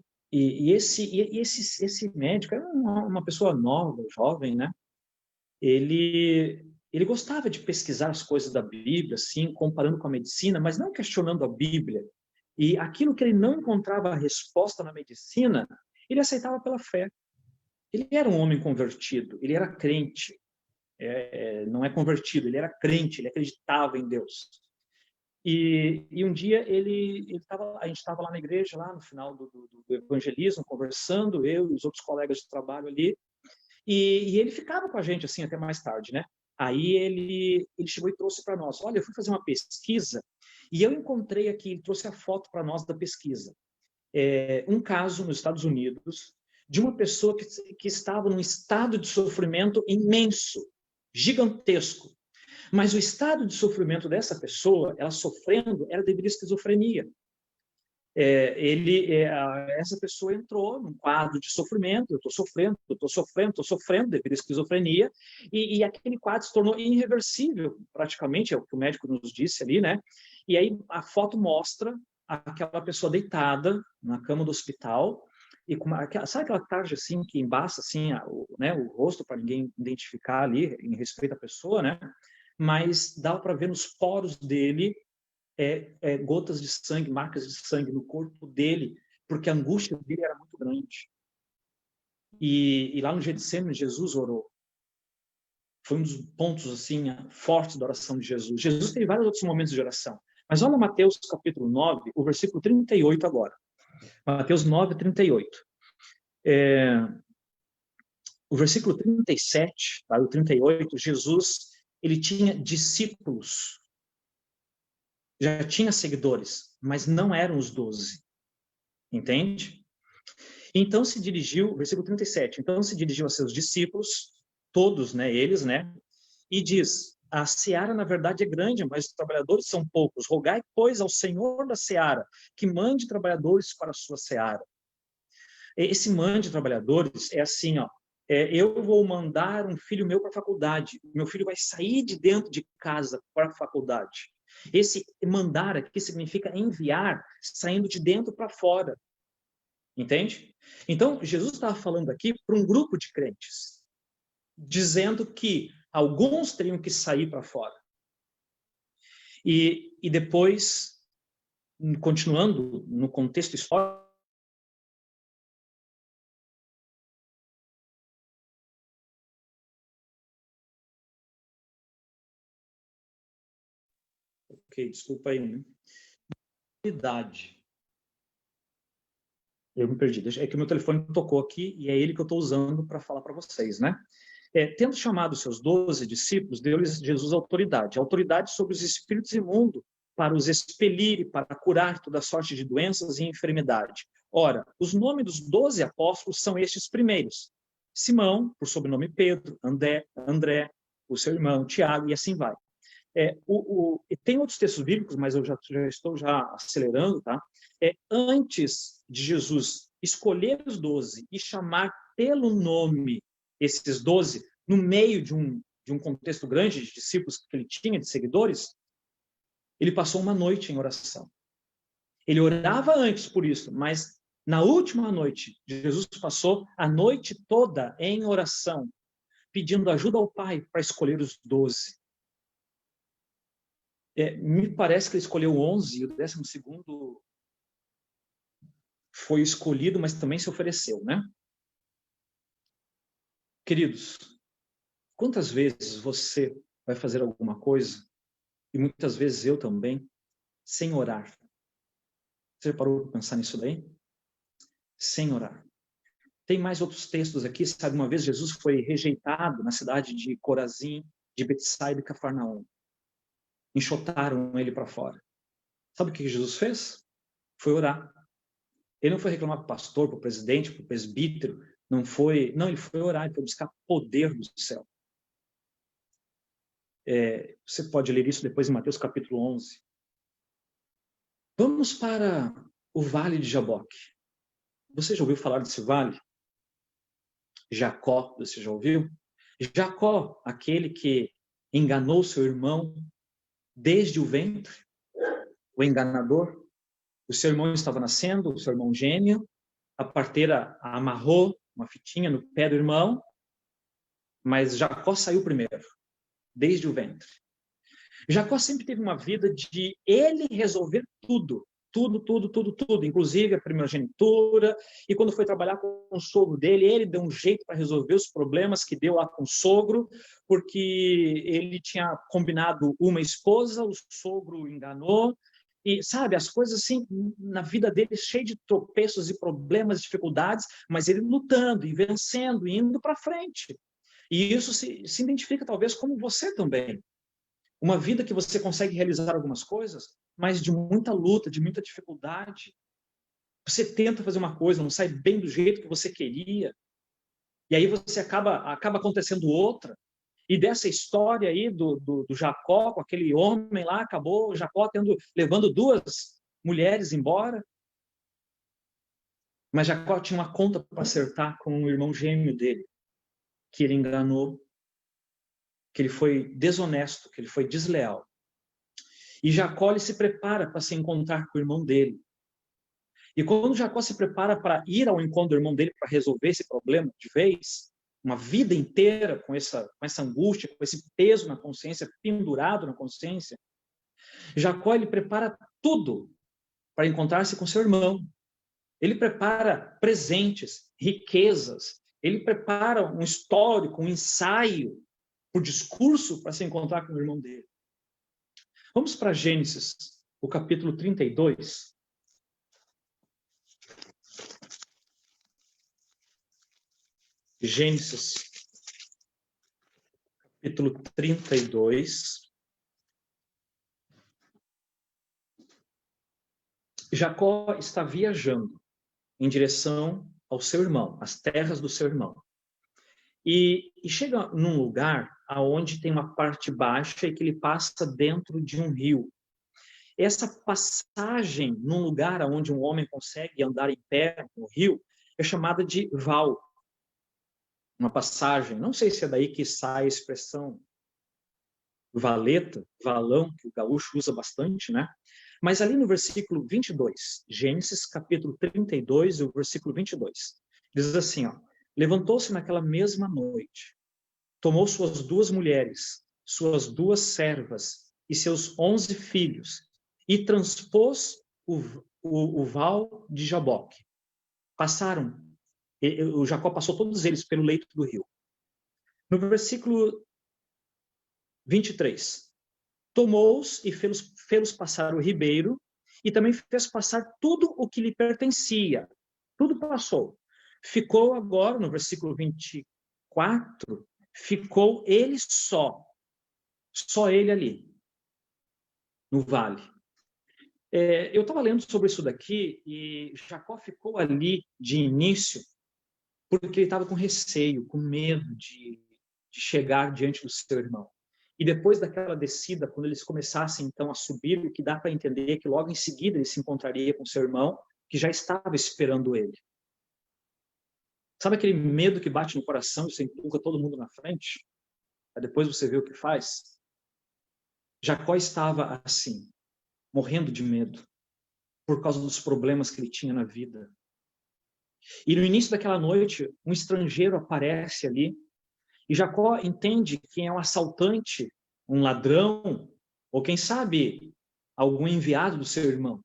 esse médico era uma pessoa nova, jovem, né? Ele gostava de pesquisar as coisas da Bíblia, assim, comparando com a medicina, mas não questionando a Bíblia. E aquilo que ele não encontrava a resposta na medicina, ele aceitava pela fé. Ele era um homem convertido, ele era crente. Não é convertido, ele era crente, ele acreditava em Deus. E um dia a gente estava lá na igreja, lá no final do evangelismo, conversando, eu e os outros colegas de trabalho ali, e ele ficava com a gente assim até mais tarde, né? Aí ele chegou e trouxe para nós, olha, eu fui fazer uma pesquisa e eu encontrei aqui, ele trouxe a foto para nós da pesquisa. Um caso nos Estados Unidos de uma pessoa que estava num estado de sofrimento imenso, gigantesco. Mas o estado de sofrimento dessa pessoa, ela sofrendo, era devido à esquizofrenia. Essa pessoa entrou num quadro de sofrimento, eu estou sofrendo devido à esquizofrenia, e aquele quadro se tornou irreversível, praticamente, é o que o médico nos disse ali, né? E aí a foto mostra aquela pessoa deitada na cama do hospital, e sabe aquela tarja assim, que embaça assim, o rosto para ninguém identificar ali, em respeito à pessoa, né? Mas dá para ver nos poros dele gotas de sangue, marcas de sangue no corpo dele, porque a angústia dele era muito grande. E lá no Getsemane, Jesus orou. Foi um dos pontos assim fortes da oração de Jesus. Jesus teve vários outros momentos de oração. Mas olha Mateus capítulo 9, o versículo 38 agora. Mateus 9, 38. O versículo 37, tá, o 38, Jesus, ele tinha discípulos. Já tinha seguidores, mas não eram os 12. Entende? Então se dirigiu, versículo 37, então se dirigiu a seus discípulos, todos, né, eles, né, e diz, a seara, na verdade, é grande, mas os trabalhadores são poucos. Rogai, pois, ao Senhor da seara, que mande trabalhadores para a sua seara. Esse mande trabalhadores é assim, ó, eu vou mandar um filho meu para a faculdade, meu filho vai sair de dentro de casa para a faculdade. Esse mandar aqui significa enviar, saindo de dentro para fora. Entende? Então, Jesus estava falando aqui para um grupo de crentes, dizendo que alguns teriam que sair para fora. E depois, continuando no contexto histórico, ok, desculpa aí, né? Eu me perdi. É que o meu telefone tocou aqui e é ele que eu estou usando para falar para vocês, né? Tendo chamado seus 12 discípulos, deu-lhes Jesus autoridade sobre os espíritos imundos, para os expelir e para curar toda sorte de doenças e enfermidade. Ora, os nomes dos 12 apóstolos são estes primeiros: Simão, por sobrenome Pedro, André, o seu irmão Tiago, e assim vai. Tem outros textos bíblicos, mas eu já estou acelerando, tá? Antes de Jesus escolher os 12 e chamar pelo nome esses 12, no meio de um contexto grande de discípulos que ele tinha, de seguidores, ele passou uma noite em oração. Ele orava antes por isso, mas na última noite, Jesus passou a noite toda em oração, pedindo ajuda ao Pai para escolher os 12. Me parece que ele escolheu 11 e o 12º foi escolhido, mas também se ofereceu, né? Queridos, quantas vezes você vai fazer alguma coisa, e muitas vezes eu também, sem orar? Você parou para pensar nisso daí? Sem orar. Tem mais outros textos aqui, sabe? Uma vez Jesus foi rejeitado na cidade de Corazim, de Betsaida e Cafarnaum. Enxotaram ele para fora. Sabe o que Jesus fez? Foi orar. Ele não foi reclamar para o pastor, para o presidente, para o presbítero, não, ele foi orar, ele foi buscar poder do céu. Você pode ler isso depois em Mateus capítulo 11. Vamos para o Vale de Jaboque. Você já ouviu falar desse vale? Jacó, você já ouviu? Jacó, aquele que enganou seu irmão desde o ventre, o enganador. O seu irmão estava nascendo, o seu irmão gêmeo, a parteira amarrou uma fitinha no pé do irmão, mas Jacó saiu primeiro, desde o ventre. Jacó sempre teve uma vida de ele resolver tudo, inclusive a primogenitura, e quando foi trabalhar com o sogro dele, ele deu um jeito para resolver os problemas que deu lá com o sogro, porque ele tinha combinado uma esposa, o sogro enganou, e sabe, as coisas assim, na vida dele, cheio de tropeços e problemas, dificuldades, mas ele lutando e vencendo, e indo para frente. E isso se identifica talvez como você também. Uma vida que você consegue realizar algumas coisas, mas de muita luta, de muita dificuldade. Você tenta fazer uma coisa, não sai bem do jeito que você queria, e aí você acaba acontecendo outra. E dessa história aí do Jacó, com aquele homem lá, acabou Jacó levando 2 mulheres embora. Mas Jacó tinha uma conta para acertar com o irmão gêmeo dele, que ele enganou, que ele foi desonesto, que ele foi desleal. E Jacó ele se prepara para se encontrar com o irmão dele. E quando Jacó se prepara para ir ao encontro do irmão dele para resolver esse problema de vez, uma vida inteira com essa angústia, com esse peso na consciência, pendurado na consciência, Jacó ele prepara tudo para encontrar-se com seu irmão. Ele prepara presentes, riquezas, ele prepara um histórico, um ensaio, um discurso para se encontrar com o irmão dele. Vamos para Gênesis, o capítulo 32. Gênesis, capítulo 32. Jacó está viajando em direção ao seu irmão, às terras do seu irmão. E chega num lugar aonde tem uma parte baixa e que ele passa dentro de um rio. Essa passagem num lugar onde um homem consegue andar em pé no rio é chamada de val. Uma passagem, não sei se é daí que sai a expressão valeta, valão, que o gaúcho usa bastante, né? Mas ali no versículo 22, Gênesis capítulo 32, o versículo 22, diz assim, ó: levantou-se naquela mesma noite, tomou suas 2 mulheres, suas 2 servas e seus 11 filhos, e transpôs o val de Jaboque. O Jacó passou todos eles pelo leito do rio. No versículo 23, tomou-os e fez-los passar o ribeiro, e também fez passar tudo o que lhe pertencia. Tudo passou. Ficou agora, no versículo 24, ficou ele só ele ali, no vale. Eu estava lendo sobre isso daqui, e Jacó ficou ali de início, porque ele estava com receio, com medo de chegar diante do seu irmão. E depois daquela descida, quando eles começassem então a subir, o que dá para entender é que logo em seguida ele se encontraria com seu irmão, que já estava esperando ele. Sabe aquele medo que bate no coração e você empurra todo mundo na frente? Aí depois você vê o que faz? Jacó estava assim, morrendo de medo, por causa dos problemas que ele tinha na vida. E no início daquela noite, um estrangeiro aparece ali, e Jacó entende que é um assaltante, um ladrão, ou quem sabe, algum enviado do seu irmão.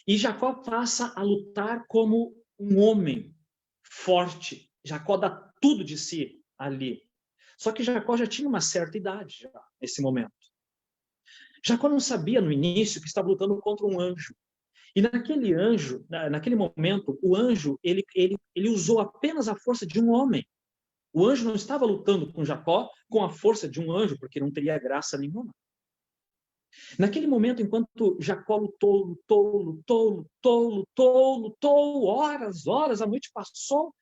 E Jacó passa a lutar como um homem forte. Jacó dá tudo de si ali. Só que Jacó já tinha uma certa idade, já, nesse momento. Jacó não sabia no início que estava lutando contra um anjo. E naquele momento, o anjo, ele usou apenas a força de um homem. O anjo não estava lutando com Jacó com a força de um anjo, porque não teria graça nenhuma. Naquele momento, enquanto Jacó lutou, horas, a noite passou,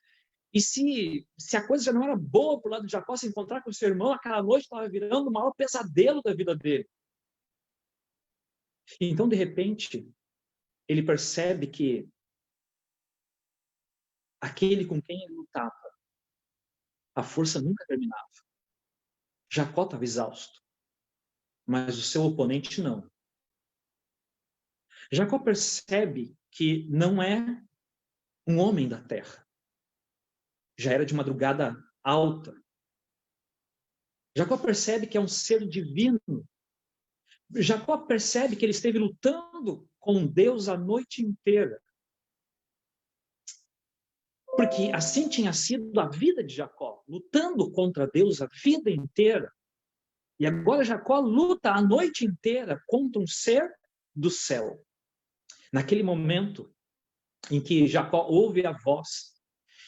e se a coisa já não era boa para o lado de Jacó se encontrar com seu irmão, aquela noite estava virando o maior pesadelo da vida dele. Então, de repente, ele percebe que aquele com quem ele lutava, a força nunca terminava. Jacó estava exausto, mas o seu oponente não. Jacó percebe que não é um homem da terra. Já era de madrugada alta. Jacó percebe que é um ser divino. Jacó percebe que ele esteve lutando com Deus a noite inteira. Porque assim tinha sido a vida de Jacó, lutando contra Deus a vida inteira. E agora Jacó luta a noite inteira contra um ser do céu. Naquele momento em que Jacó ouve a voz,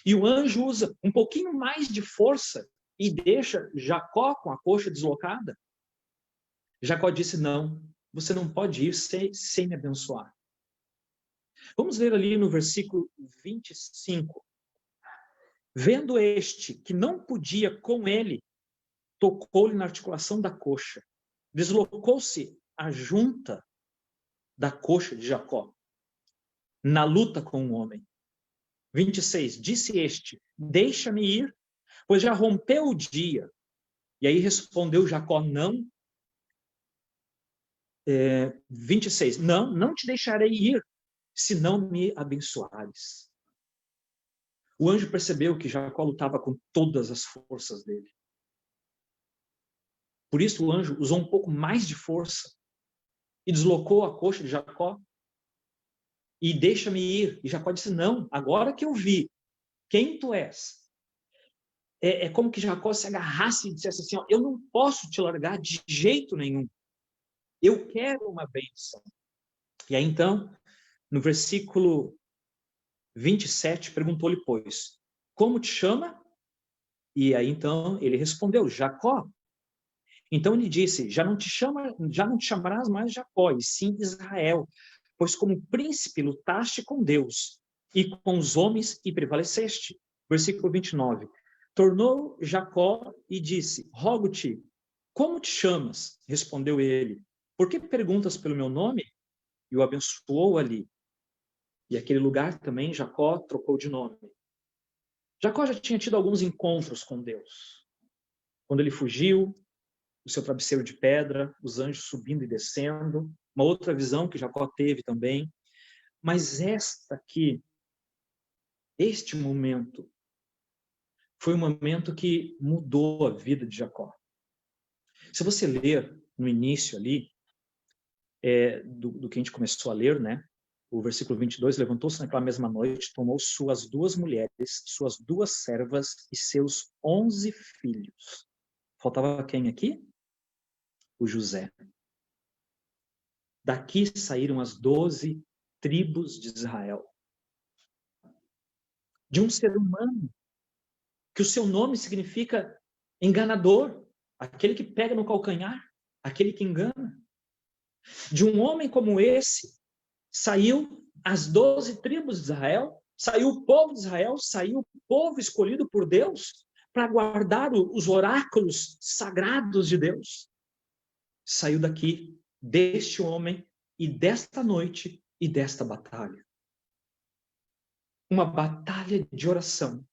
e o anjo usa um pouquinho mais de força e deixa Jacó com a coxa deslocada, Jacó disse: não, você não pode ir sem me abençoar. Vamos ler ali no versículo 25. Vendo este que não podia com ele, tocou-lhe na articulação da coxa. Deslocou-se a junta da coxa de Jacó, na luta com o homem. 26. Disse este: deixa-me ir, pois já rompeu o dia. E aí respondeu Jacó: não. 26. Não te deixarei ir, se não me abençoares. O anjo percebeu que Jacó lutava com todas as forças dele. Por isso o anjo usou um pouco mais de força e deslocou a coxa de Jacó. E deixa-me ir. E Jacó disse: não, agora que eu vi quem tu és. É como que Jacó se agarrasse e dissesse assim: ó, eu não posso te largar de jeito nenhum. Eu quero uma bênção. E aí então, no versículo 27, perguntou-lhe, pois, como te chama? E aí então ele respondeu: Jacó. Então ele disse: já não te chamarás mais Jacó, e sim Israel, pois como príncipe lutaste com Deus e com os homens e prevaleceste. Versículo 29. Tornou Jacó e disse: rogo-te, como te chamas? Respondeu ele: por que perguntas pelo meu nome? E o abençoou ali. E aquele lugar também Jacó trocou de nome. Jacó já tinha tido alguns encontros com Deus. Quando ele fugiu, o seu travesseiro de pedra, os anjos subindo e descendo, uma outra visão que Jacó teve também. Mas esta aqui, este momento, foi um momento que mudou a vida de Jacó. Se você ler no início ali, do que a gente começou a ler, né? O versículo 22, levantou-se naquela mesma noite, tomou suas 2 mulheres, suas 2 servas e seus 11 filhos. Faltava quem aqui? O José. Daqui saíram as 12 tribos de Israel. De um ser humano, que o seu nome significa enganador, aquele que pega no calcanhar, aquele que engana. De um homem como esse, saiu as 12 tribos de Israel, saiu o povo de Israel, saiu o povo escolhido por Deus para guardar os oráculos sagrados de Deus. Saiu daqui, deste homem, e desta noite, e desta batalha. Uma batalha de oração.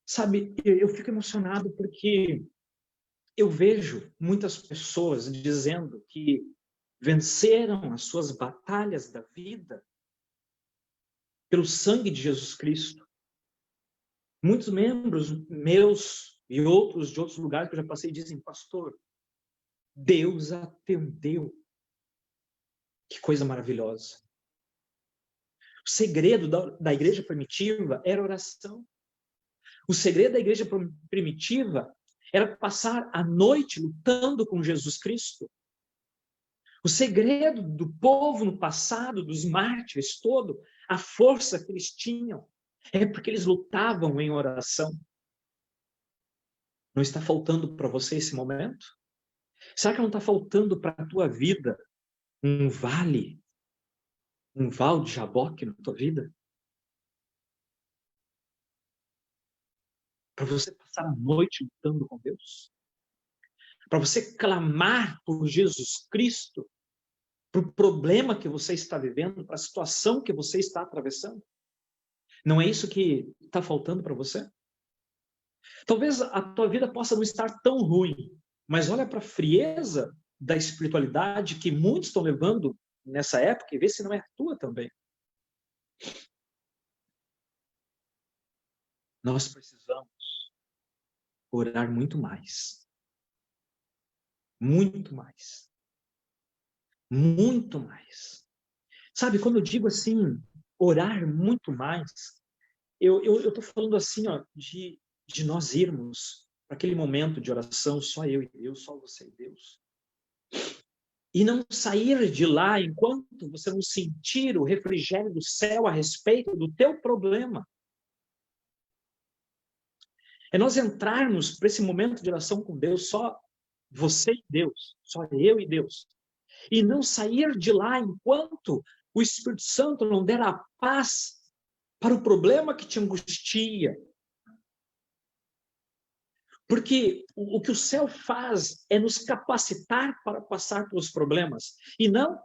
Sabe, eu fico emocionado porque eu vejo muitas pessoas dizendo que venceram as suas batalhas da vida pelo sangue de Jesus Cristo. Muitos membros meus e outros de outros lugares que eu já passei dizem: pastor, Deus atendeu. Que coisa maravilhosa. O segredo da igreja primitiva era oração. O segredo da igreja primitiva era passar a noite lutando com Jesus Cristo. O segredo do povo no passado, dos mártires todo, a força que eles tinham, é porque eles lutavam em oração. Não está faltando para você esse momento? Será que não está faltando para a tua vida um vale de Jaboque na tua vida? Para você passar a noite lutando com Deus? Para você clamar por Jesus Cristo, para o problema que você está vivendo, para a situação que você está atravessando? Não é isso que está faltando para você? Talvez a tua vida possa não estar tão ruim, mas olha para a frieza da espiritualidade que muitos estão levando nessa época e vê se não é a tua também. Nós precisamos orar muito mais. Muito mais. Muito mais. Sabe, quando eu digo assim, orar muito mais, eu estou falando assim, ó, de nós irmos para aquele momento de oração, só eu e Deus, só você e Deus. E não sair de lá enquanto você não sentir o refrigério do céu a respeito do teu problema. É nós entrarmos para esse momento de oração com Deus, só você e Deus, só eu e Deus. E não sair de lá enquanto o Espírito Santo não der a paz para o problema que te angustia. Porque o que o céu faz é nos capacitar para passar pelos problemas e não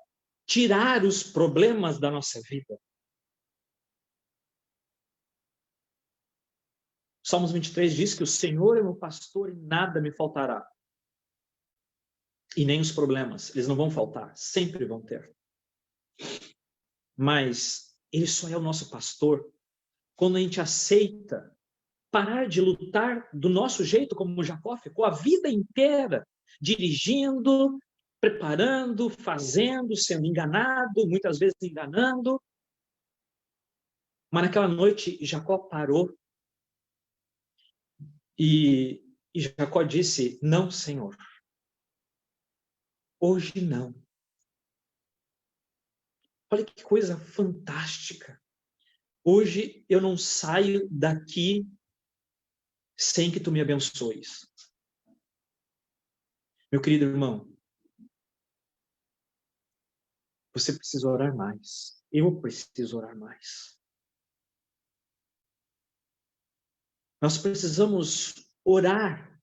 tirar os problemas da nossa vida. Salmos 23 diz que o Senhor é meu pastor e nada me faltará. E nem os problemas, eles não vão faltar, sempre vão ter. Mas Ele só é o nosso pastor quando a gente aceita parar de lutar do nosso jeito, como Jacó ficou a vida inteira, dirigindo, preparando, fazendo, sendo enganado, muitas vezes enganando. Mas naquela noite, Jacó parou e Jacó disse: não, Senhor, hoje não. Olha que coisa fantástica. Hoje eu não saio daqui sem que tu me abençoes. Meu querido irmão, você precisa orar mais. Eu preciso orar mais. Nós precisamos orar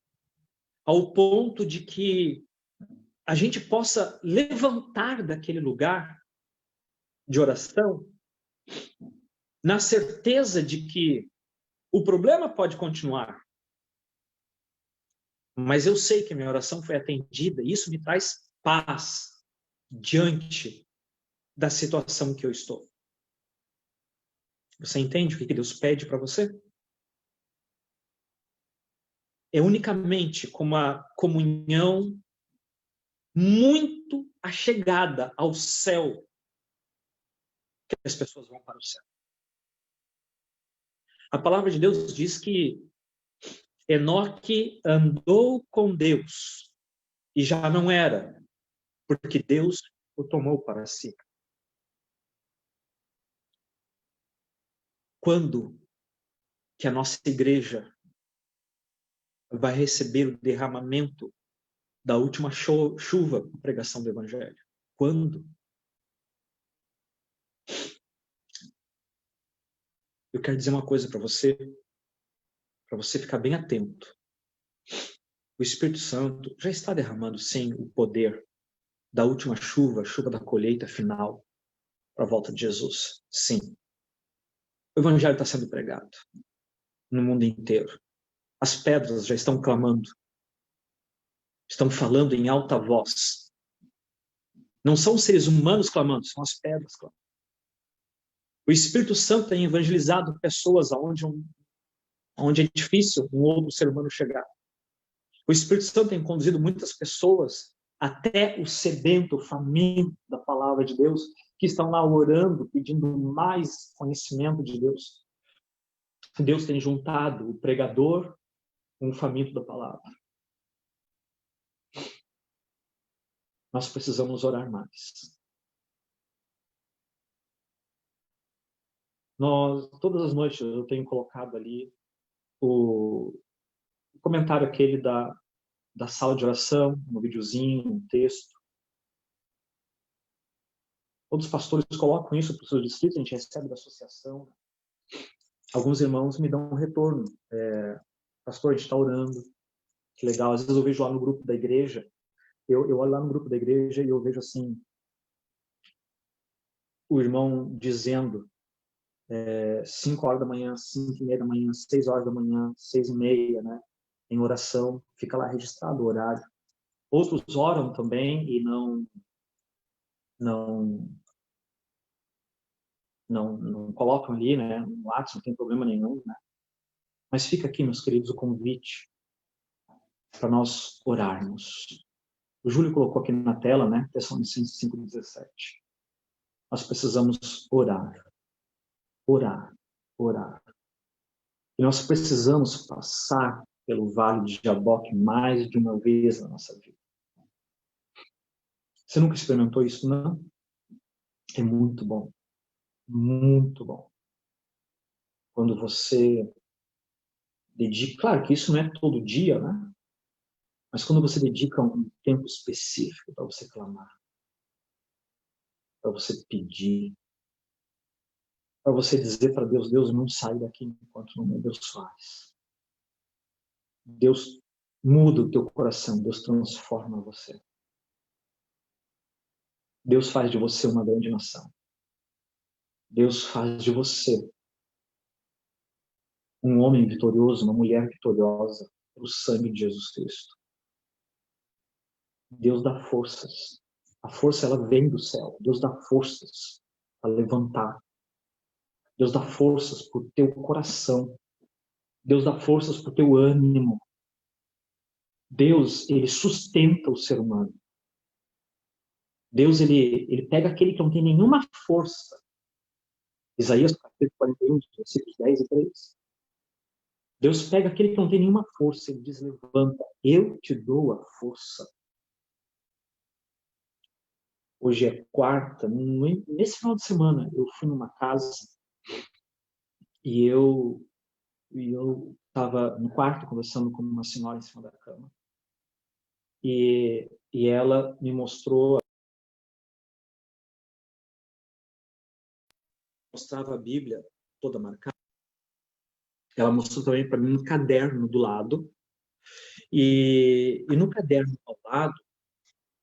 ao ponto de que a gente possa levantar daquele lugar de oração na certeza de que o problema pode continuar, mas eu sei que a minha oração foi atendida e isso me traz paz diante da situação que eu estou. Você entende o que Deus pede para você? É unicamente com uma comunhão muito achegada ao céu que as pessoas vão para o céu. A palavra de Deus diz que Enoque andou com Deus e já não era, porque Deus o tomou para si. Quando que a nossa igreja vai receber o derramamento da última chuva com pregação do Evangelho? Quando? Eu quero dizer uma coisa para você ficar bem atento. O Espírito Santo já está derramando, sim, o poder da última chuva, a chuva da colheita final, para a volta de Jesus. Sim. O Evangelho está sendo pregado no mundo inteiro. As pedras já estão clamando. Estão falando em alta voz. Não são os seres humanos clamando, são as pedras clamando. O Espírito Santo tem evangelizado pessoas onde é difícil um outro ser humano chegar. O Espírito Santo tem conduzido muitas pessoas até o sedento, o faminto da palavra de Deus, que estão lá orando, pedindo mais conhecimento de Deus. Deus tem juntado o pregador com o faminto da palavra. Nós precisamos orar mais. Todas as noites eu tenho colocado ali o comentário aquele da sala de oração, um videozinho, um texto. Todos os pastores colocam isso para os seus distritos, a gente recebe da associação. Alguns irmãos me dão um retorno. Pastor, a gente está orando, que legal. Às vezes eu vejo lá no grupo da igreja, eu olho lá no grupo da igreja e eu vejo assim, o irmão dizendo 5 horas da manhã, 5:30 da manhã, 6 horas da manhã, 6:30, né? Em oração, fica lá registrado o horário. Outros oram também e não colocam ali, né? No WhatsApp não tem problema nenhum, né? Mas fica aqui, meus queridos, o convite para nós orarmos. O Júlio colocou aqui na tela, né? Tessalonicenses 5:17. Nós precisamos orar. Orar. Orar. E nós precisamos passar pelo vale de Jaboque mais de uma vez na nossa vida. Você nunca experimentou isso, não? É muito bom. Muito bom. Quando você dedica... Claro que isso não é todo dia, né? Mas quando você dedica um tempo específico para você clamar, para você pedir, para você dizer para Deus, Deus, não sai daqui enquanto não me abençoares. Deus muda o teu coração, Deus transforma você. Deus faz de você uma grande nação. Deus faz de você um homem vitorioso, uma mulher vitoriosa pelo sangue de Jesus Cristo. Deus dá forças. A força, ela vem do céu. Deus dá forças para levantar. Deus dá forças para o teu coração. Deus dá forças para o teu ânimo. Deus, ele sustenta o ser humano. Deus, ele pega aquele que não tem nenhuma força. Isaías capítulo 41, versículos 10 e 3. Deus pega aquele que não tem nenhuma força e diz, levanta, eu te dou a força. Hoje é quarta, nesse final de semana eu fui numa casa e eu estava no quarto conversando com uma senhora em cima da cama. E ela me mostrava a Bíblia toda marcada. ela mostrou também para mim um caderno do lado, e no caderno ao lado,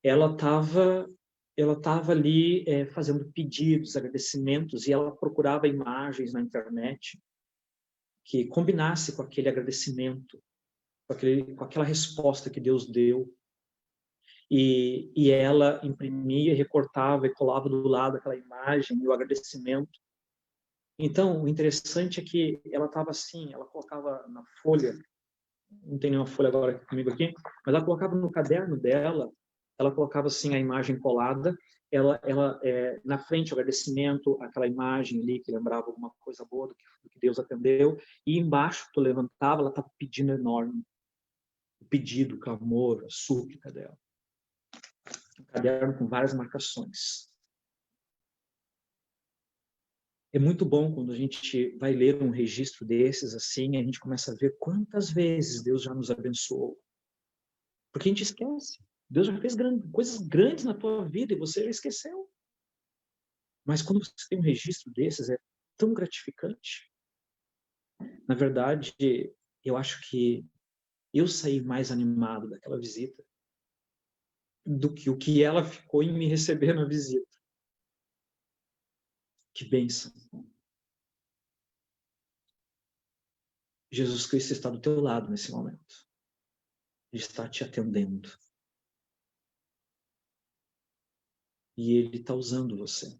ela estava ali fazendo pedidos, agradecimentos, e ela procurava imagens na internet que combinasse com aquele agradecimento, com aquela resposta que Deus deu. E ela imprimia, recortava e colava do lado aquela imagem e o agradecimento. Então, o interessante é que ela estava assim, ela colocava na folha, não tem nenhuma folha agora comigo aqui, mas ela colocava no caderno dela, ela colocava assim a imagem colada, na frente o agradecimento, aquela imagem ali que lembrava alguma coisa boa do que Deus atendeu, e embaixo, tu levantava, ela estava pedindo enorme, o pedido, o clamor, a súplica dela. Um caderno com várias marcações. É muito bom quando a gente vai ler um registro desses, assim, a gente começa a ver quantas vezes Deus já nos abençoou. Porque a gente esquece. Deus já fez coisas grandes na tua vida e você já esqueceu. Mas quando você tem um registro desses, é tão gratificante. Na verdade, eu acho que eu saí mais animado daquela visita do que o que ela ficou em me receber na visita. Que bênção. Jesus Cristo está do teu lado nesse momento. Ele está te atendendo. E Ele está usando você.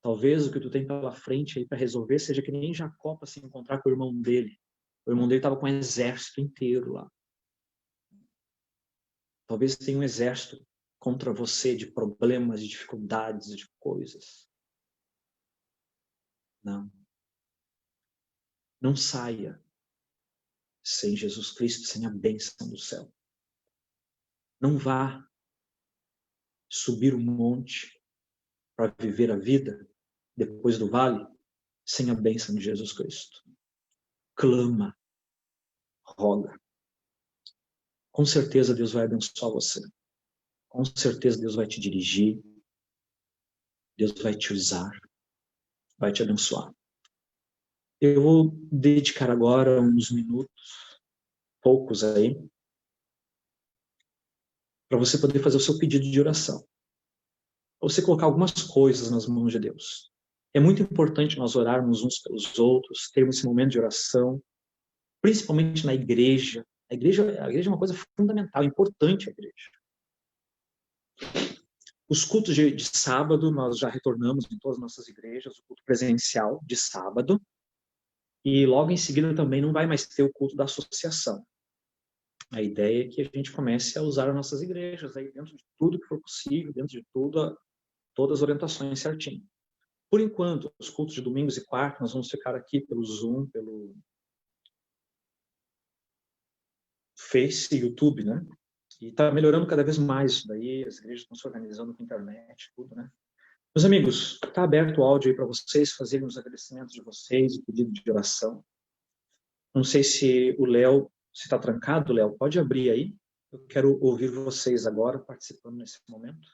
Talvez o que tu tem pela frente aí para resolver seja que nem Jacó para se encontrar com o irmão dele. O irmão dele estava com um exército inteiro lá. Talvez tenha um exército contra você de problemas, de dificuldades, de coisas. Não. Não saia sem Jesus Cristo, sem a bênção do céu. Não vá subir um monte para viver a vida depois do vale sem a bênção de Jesus Cristo. Clama, roga. Com certeza Deus vai abençoar você. Com certeza Deus vai te dirigir. Deus vai te usar. Vai te abençoar. Eu vou dedicar agora uns minutos, poucos aí, para você poder fazer o seu pedido de oração. Para você colocar algumas coisas nas mãos de Deus. É muito importante nós orarmos uns pelos outros, termos esse momento de oração, principalmente na igreja. A igreja é uma coisa fundamental, importante a igreja. Os cultos de sábado, nós já retornamos em todas as nossas igrejas, o culto presencial de sábado, e logo em seguida também não vai mais ter o culto da associação. A ideia é que a gente comece a usar as nossas igrejas aí dentro de tudo que for possível, dentro de todas as orientações certinho. Por enquanto, os cultos de domingos e quartos, nós vamos ficar aqui pelo Zoom, pelo Face e YouTube, né? E está melhorando cada vez mais isso daí, as igrejas estão se organizando com a internet, tudo, né? Meus amigos, está aberto o áudio aí para vocês fazerem os agradecimentos de vocês, o pedido de oração. Não sei se o Léo, se está trancado, Léo, pode abrir aí. Eu quero ouvir vocês agora, participando nesse momento.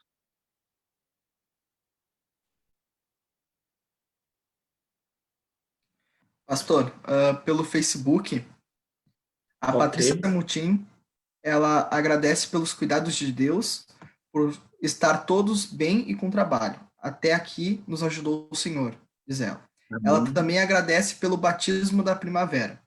Pastor, pelo Facebook, a Ok. Patrícia Mutim, ela agradece pelos cuidados de Deus, por estar todos bem e com trabalho. Até aqui nos ajudou o Senhor, diz ela. Ela também agradece pelo batismo da primavera.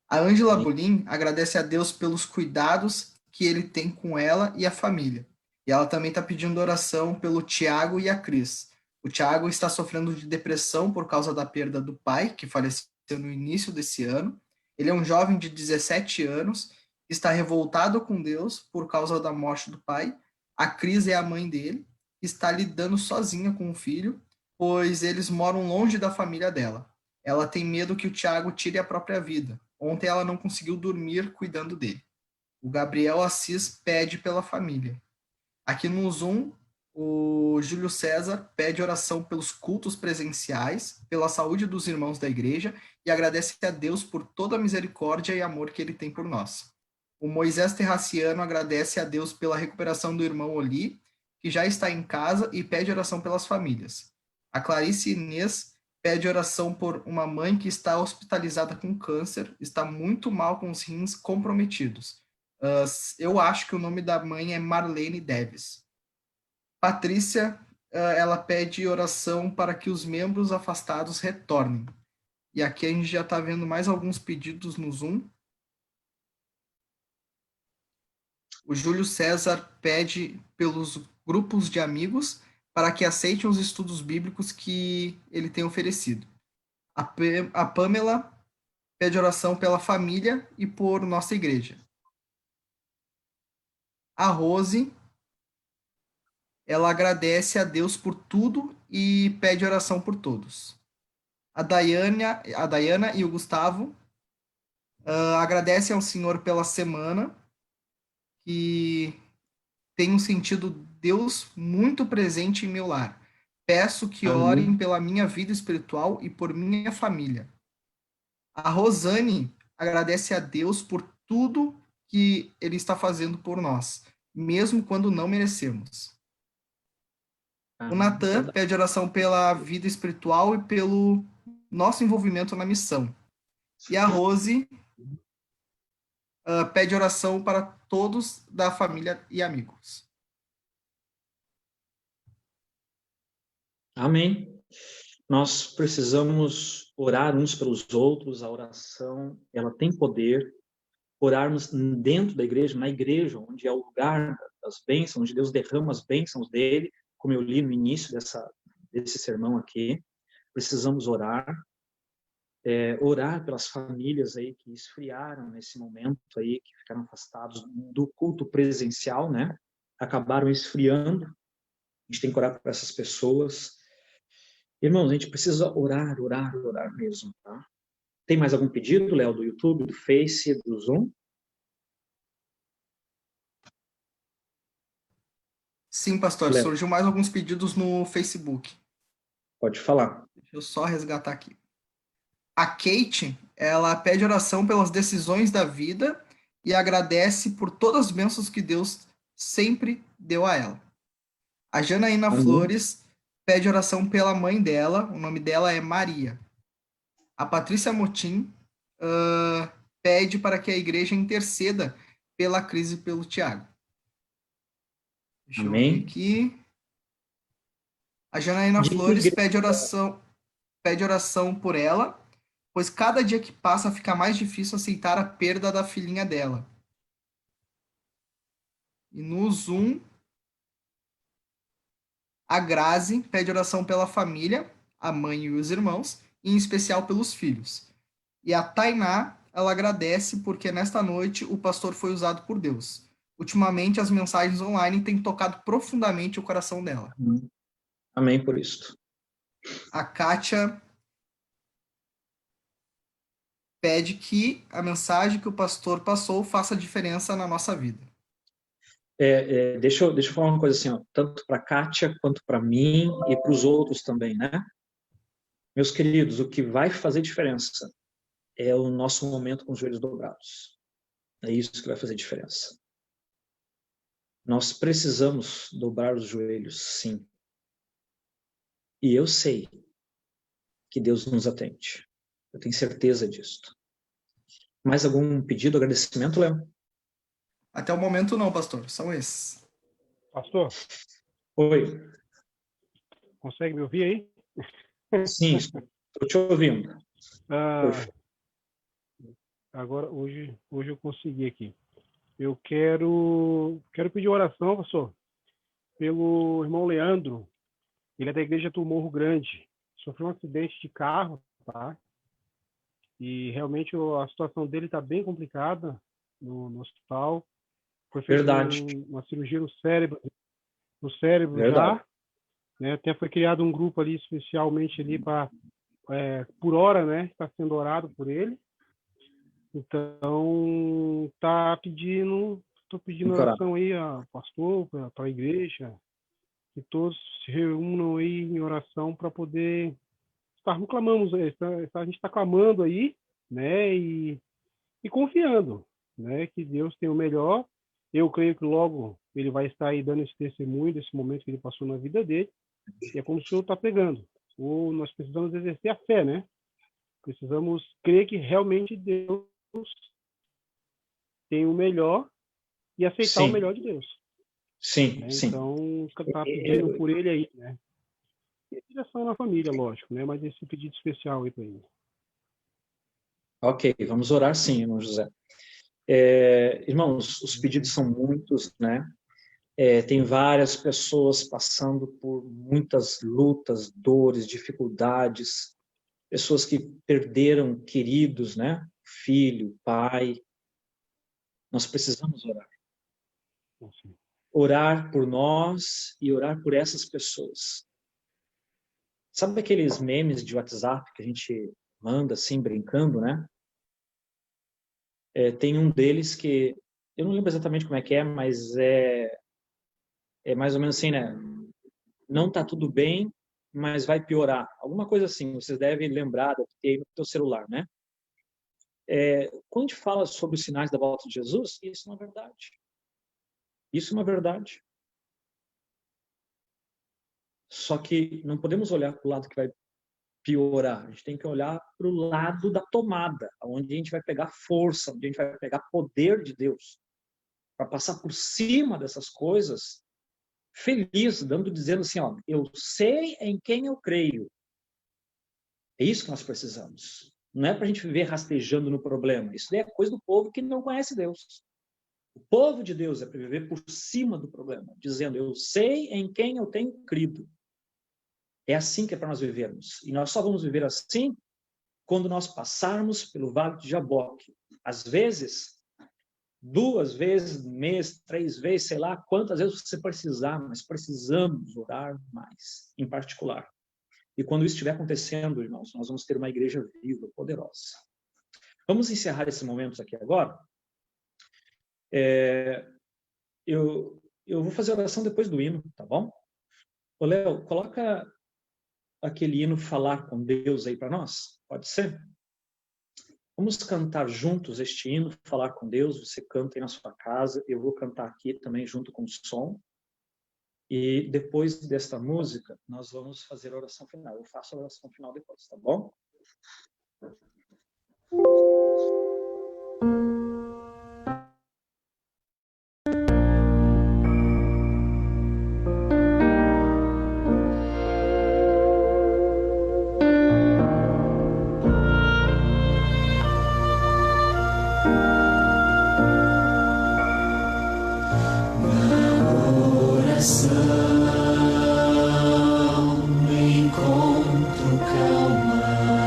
A Ângela Bolim agradece a Deus pelos cuidados que Ele tem com ela e a família. E ela também está pedindo oração pelo Tiago e a Cris. O Tiago está sofrendo de depressão por causa da perda do pai, que faleceu no início desse ano. Ele é um jovem de 17 anos, está revoltado com Deus por causa da morte do pai. A Cris é a mãe dele, está lidando sozinha com o filho, pois eles moram longe da família dela. Ela tem medo que o Tiago tire a própria vida. Ontem ela não conseguiu dormir cuidando dele. O Gabriel Assis pede pela família. Aqui no Zoom, o Júlio César pede oração pelos cultos presenciais, pela saúde dos irmãos da igreja e agradece a Deus por toda a misericórdia e amor que Ele tem por nós. O Moisés Terraciano agradece a Deus pela recuperação do irmão Oli, que já está em casa e pede oração pelas famílias. A Clarice Inês pede oração por uma mãe que está hospitalizada com câncer, está muito mal com os rins comprometidos. Eu acho que o nome da mãe é Marlene Deves. Patrícia, ela pede oração para que os membros afastados retornem. E aqui a gente já está vendo mais alguns pedidos no Zoom. O Júlio César pede pelos grupos de amigos para que aceitem os estudos bíblicos que ele tem oferecido. A Pamela pede oração pela família e por nossa igreja. A Rose, ela agradece a Deus por tudo e pede oração por todos. A Dayana e o Gustavo agradecem ao Senhor pela semana, que tenho sentido Deus muito presente em meu lar. Peço que orem pela minha vida espiritual e por minha família. A Rosane agradece a Deus por tudo que Ele está fazendo por nós, mesmo quando não merecemos. O Natan pede oração pela vida espiritual e pelo nosso envolvimento na missão. E a Rose pede oração para todos da família e amigos. Amém. Nós precisamos orar uns pelos outros. A oração, ela tem poder. Orarmos dentro da igreja, na igreja, onde é o lugar das bênçãos, onde Deus derrama as bênçãos dele, como eu li no início desse sermão aqui. Precisamos orar. Orar pelas famílias aí que esfriaram nesse momento aí, que ficaram afastados do culto presencial, né? Acabaram esfriando. A gente tem que orar por essas pessoas. Irmãos, a gente precisa orar mesmo, tá? Tem mais algum pedido, Léo, do YouTube, do Face, do Zoom? Sim, pastor, Léo, surgiu mais alguns pedidos no Facebook. pode falar. Deixa eu só resgatar aqui. A Kate, ela pede oração pelas decisões da vida e agradece por todas as bênçãos que Deus sempre deu a ela. A Janaína Flores pede oração pela mãe dela, o nome dela é Maria. A Patrícia Motim pede para que a igreja interceda pela crise e pelo Tiago. Deixa eu ver aqui. A Janaína Flores pede oração por ela, pois cada dia que passa fica mais difícil aceitar a perda da filhinha dela. E no Zoom, a Grazi pede oração pela família, a mãe e os irmãos, e em especial pelos filhos. E a Tainá, ela agradece porque nesta noite o pastor foi usado por Deus. Ultimamente, as mensagens online têm tocado profundamente o coração dela. Amém por isso. A Kátia pede que a mensagem que o pastor passou faça diferença na nossa vida. Deixa eu falar uma coisa assim, ó, tanto para a Kátia quanto para mim e para os outros também, né? Meus queridos, o que vai fazer diferença é o nosso momento com os joelhos dobrados. É isso que vai fazer diferença. Nós precisamos dobrar os joelhos, sim. E eu sei que Deus nos atende. Eu tenho certeza disso. Mais algum pedido, agradecimento, Léo? Até o momento não, pastor. São esses. Pastor, Oi. consegue me ouvir aí? Sim, estou te ouvindo. Agora, hoje eu consegui aqui. Eu quero pedir oração, pastor, pelo irmão Leandro. Ele é da igreja do Morro Grande. Sofreu um acidente de carro, tá? E realmente a situação dele está bem complicada no hospital. Foi feita uma cirurgia no cérebro já. Né? Até foi criado um grupo ali especialmente ali para por hora, né? Está sendo orado por ele. Então estou pedindo oração aí ao pastor, para a igreja, que todos se reúnam aí em oração para poder a gente está clamando aí, né? E confiando, né? Que Deus tem o melhor. Eu creio que logo ele vai estar aí dando esse testemunho desse momento que ele passou na vida dele. E é como o Senhor está pregando. ou nós precisamos exercer a fé, né? Precisamos crer que realmente Deus tem o melhor e aceitar o Sim, melhor de Deus, sim, né? sim. Então, tá pedindo por ele aí, né? E a direção na família, lógico, né? Mas esse pedido especial aí para ele. Ok, vamos orar sim, irmão José. Irmãos, os pedidos são muitos, né? Tem várias pessoas passando por muitas lutas, dores, dificuldades, pessoas que perderam queridos, né? Filho, pai. Nós precisamos orar. Assim. Orar por nós e orar por essas pessoas. Sabe aqueles memes de WhatsApp que a gente manda assim, brincando, né? Tem um deles que, eu não lembro exatamente como é, mas é mais ou menos assim, né? Não tá tudo bem, mas vai piorar. Alguma coisa assim, vocês devem lembrar, deve ter aí no teu celular, né? Quando a gente fala sobre os sinais da volta de Jesus, isso é uma verdade. Isso é uma verdade. Só que não podemos olhar para o lado que vai piorar. A gente tem que olhar para o lado da tomada, onde a gente vai pegar força, onde a gente vai pegar poder de Deus, para passar por cima dessas coisas, feliz, dizendo assim, ó, eu sei em quem eu creio. É isso que nós precisamos. Não é para a gente viver rastejando no problema. Isso é coisa do povo que não conhece Deus. O povo de Deus é para viver por cima do problema, dizendo, eu sei em quem eu tenho crido. É assim que é para nós vivermos. E nós só vamos viver assim quando nós passarmos pelo vale de Jaboque. Às vezes, 2 vezes no mês, 3 vezes, sei lá quantas vezes você precisar, mas precisamos orar mais, em particular. E quando isso estiver acontecendo, irmãos, nós vamos ter uma igreja viva, poderosa. Vamos encerrar esse momento aqui agora. Eu vou fazer a oração depois do hino, tá bom? Ô, Léo, coloca aquele hino Falar com Deus aí para nós, pode ser? Vamos cantar juntos este hino, Falar com Deus, você canta aí na sua casa, eu vou cantar aqui também junto com o som, e depois desta música, nós vamos fazer a oração final, eu faço a oração final depois, tá bom? Encontro calma.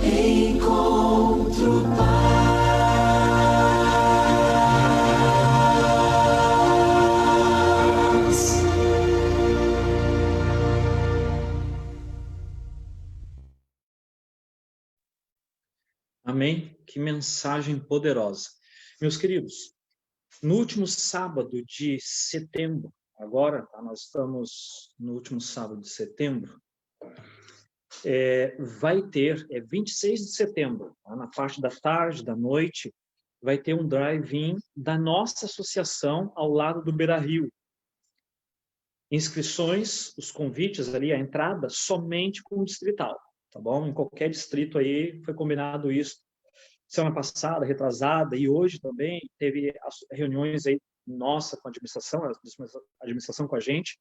encontro paz. Amém? Que mensagem poderosa. Meus queridos, no último sábado de setembro, agora, tá, nós estamos no último sábado de setembro, vai ter, 26 de setembro, tá, na parte da tarde, da noite, vai ter um drive-in da nossa associação ao lado do Beira-Rio. Inscrições, os convites ali, a entrada, somente com o distrital, tá bom? Em qualquer distrito aí foi combinado isso. Semana passada, retrasada, e hoje também teve as reuniões aí nossa com a administração com a gente,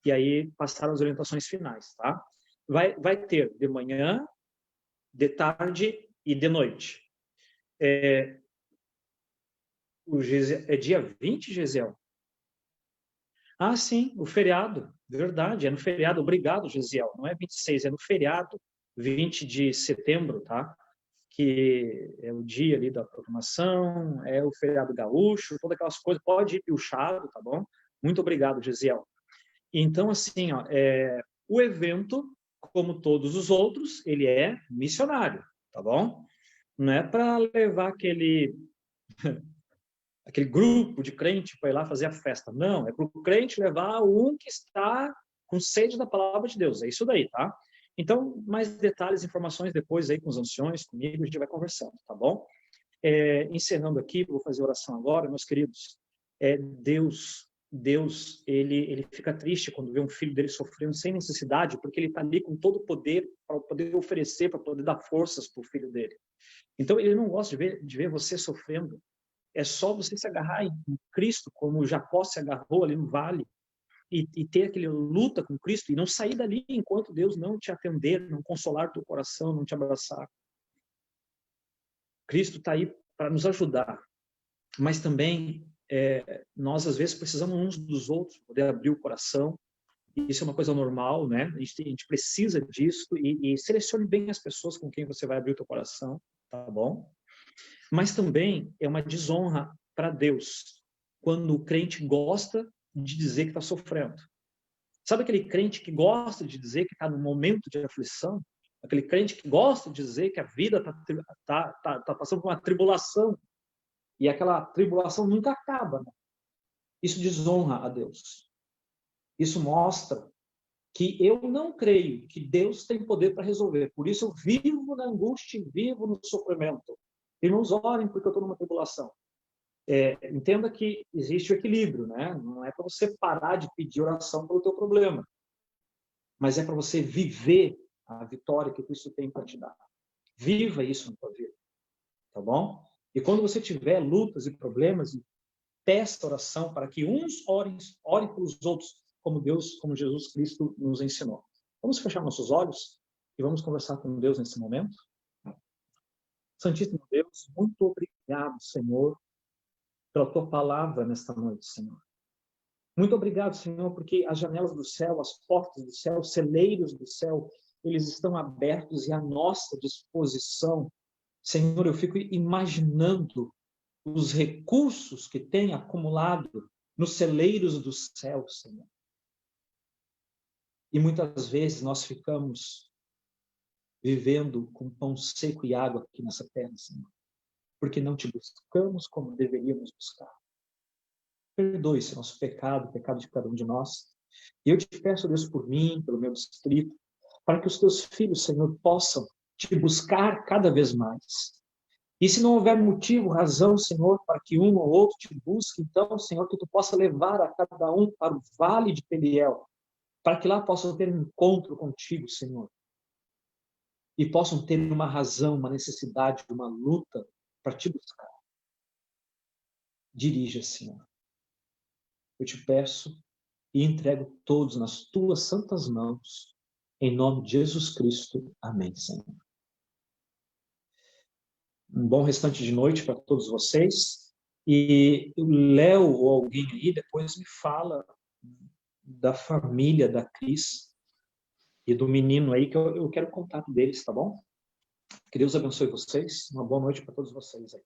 e aí passaram as orientações finais, tá? Vai ter de manhã, de tarde e de noite. É dia 20, Gesiel? Ah, sim, o feriado, verdade, é no feriado, obrigado, Gesiel, não é 26, é no feriado, 20 de setembro, tá? Que é o dia ali da programação, é o feriado gaúcho, todas aquelas coisas, pode ir piochado, tá bom? Muito obrigado, Gesiel. Então, assim, ó, o evento, como todos os outros, ele é missionário, tá bom? Não é para levar aquele grupo de crente para ir lá fazer a festa, não, é para o crente levar um que está com sede da palavra de Deus, é isso daí, tá? Então, mais detalhes, informações depois aí com os anciões, comigo, a gente vai conversando, tá bom? Encerrando aqui, vou fazer oração agora, meus queridos. Deus, ele fica triste quando vê um filho dele sofrendo sem necessidade, porque ele está ali com todo o poder para poder oferecer, para poder dar forças para o filho dele. Então, ele não gosta de ver você sofrendo. É só você se agarrar em Cristo, como Jacó se agarrou ali no vale, e ter aquela luta com Cristo e não sair dali enquanto Deus não te atender, não consolar teu coração, não te abraçar. Cristo está aí para nos ajudar, mas também nós às vezes precisamos uns dos outros poder abrir o coração. Isso é uma coisa normal, né? A gente precisa disso e selecione bem as pessoas com quem você vai abrir o teu coração, tá bom? Mas também é uma desonra para Deus quando o crente gosta de dizer que está sofrendo. Sabe aquele crente que gosta de dizer que está num momento de aflição? Aquele crente que gosta de dizer que a vida está passando por uma tribulação e aquela tribulação nunca acaba, né? Isso desonra a Deus. Isso mostra que eu não creio que Deus tem poder para resolver. Por isso eu vivo na angústia, vivo no sofrimento. Irmãos, orem porque eu estou numa tribulação. Entenda que existe o equilíbrio, né? Não é para você parar de pedir oração pelo teu problema, mas é para você viver a vitória que Cristo tem para te dar. Viva isso na tua vida, tá bom? E quando você tiver lutas e problemas, peça oração para que uns orem pelos outros, como Jesus Cristo nos ensinou. Vamos fechar nossos olhos e vamos conversar com Deus nesse momento? Santíssimo Deus, muito obrigado, Senhor, pela tua palavra nesta noite, Senhor. Muito obrigado, Senhor, porque as janelas do céu, as portas do céu, os celeiros do céu, eles estão abertos e à nossa disposição. Senhor, eu fico imaginando os recursos que tem acumulado nos celeiros do céu, Senhor. E muitas vezes nós ficamos vivendo com pão seco e água aqui nessa terra, Senhor, porque não te buscamos como deveríamos buscar. Perdoe esse nosso pecado, o pecado de cada um de nós. E eu te peço, Deus, por mim, pelo meu distrito, para que os teus filhos, Senhor, possam te buscar cada vez mais. E se não houver motivo, razão, Senhor, para que um ou outro te busque, então, Senhor, que tu possa levar a cada um para o vale de Peliel, para que lá possam ter um encontro contigo, Senhor. E possam ter uma razão, uma necessidade, uma luta para te buscar. Dirija, Senhor. Eu te peço e entrego todos nas tuas santas mãos, em nome de Jesus Cristo. Amém, Senhor. Um bom restante de noite para todos vocês. E o Léo ou alguém aí depois me fala da família da Cris. e do menino aí, que eu quero o contato deles, tá bom? Que Deus abençoe vocês. Uma boa noite para todos vocês aí.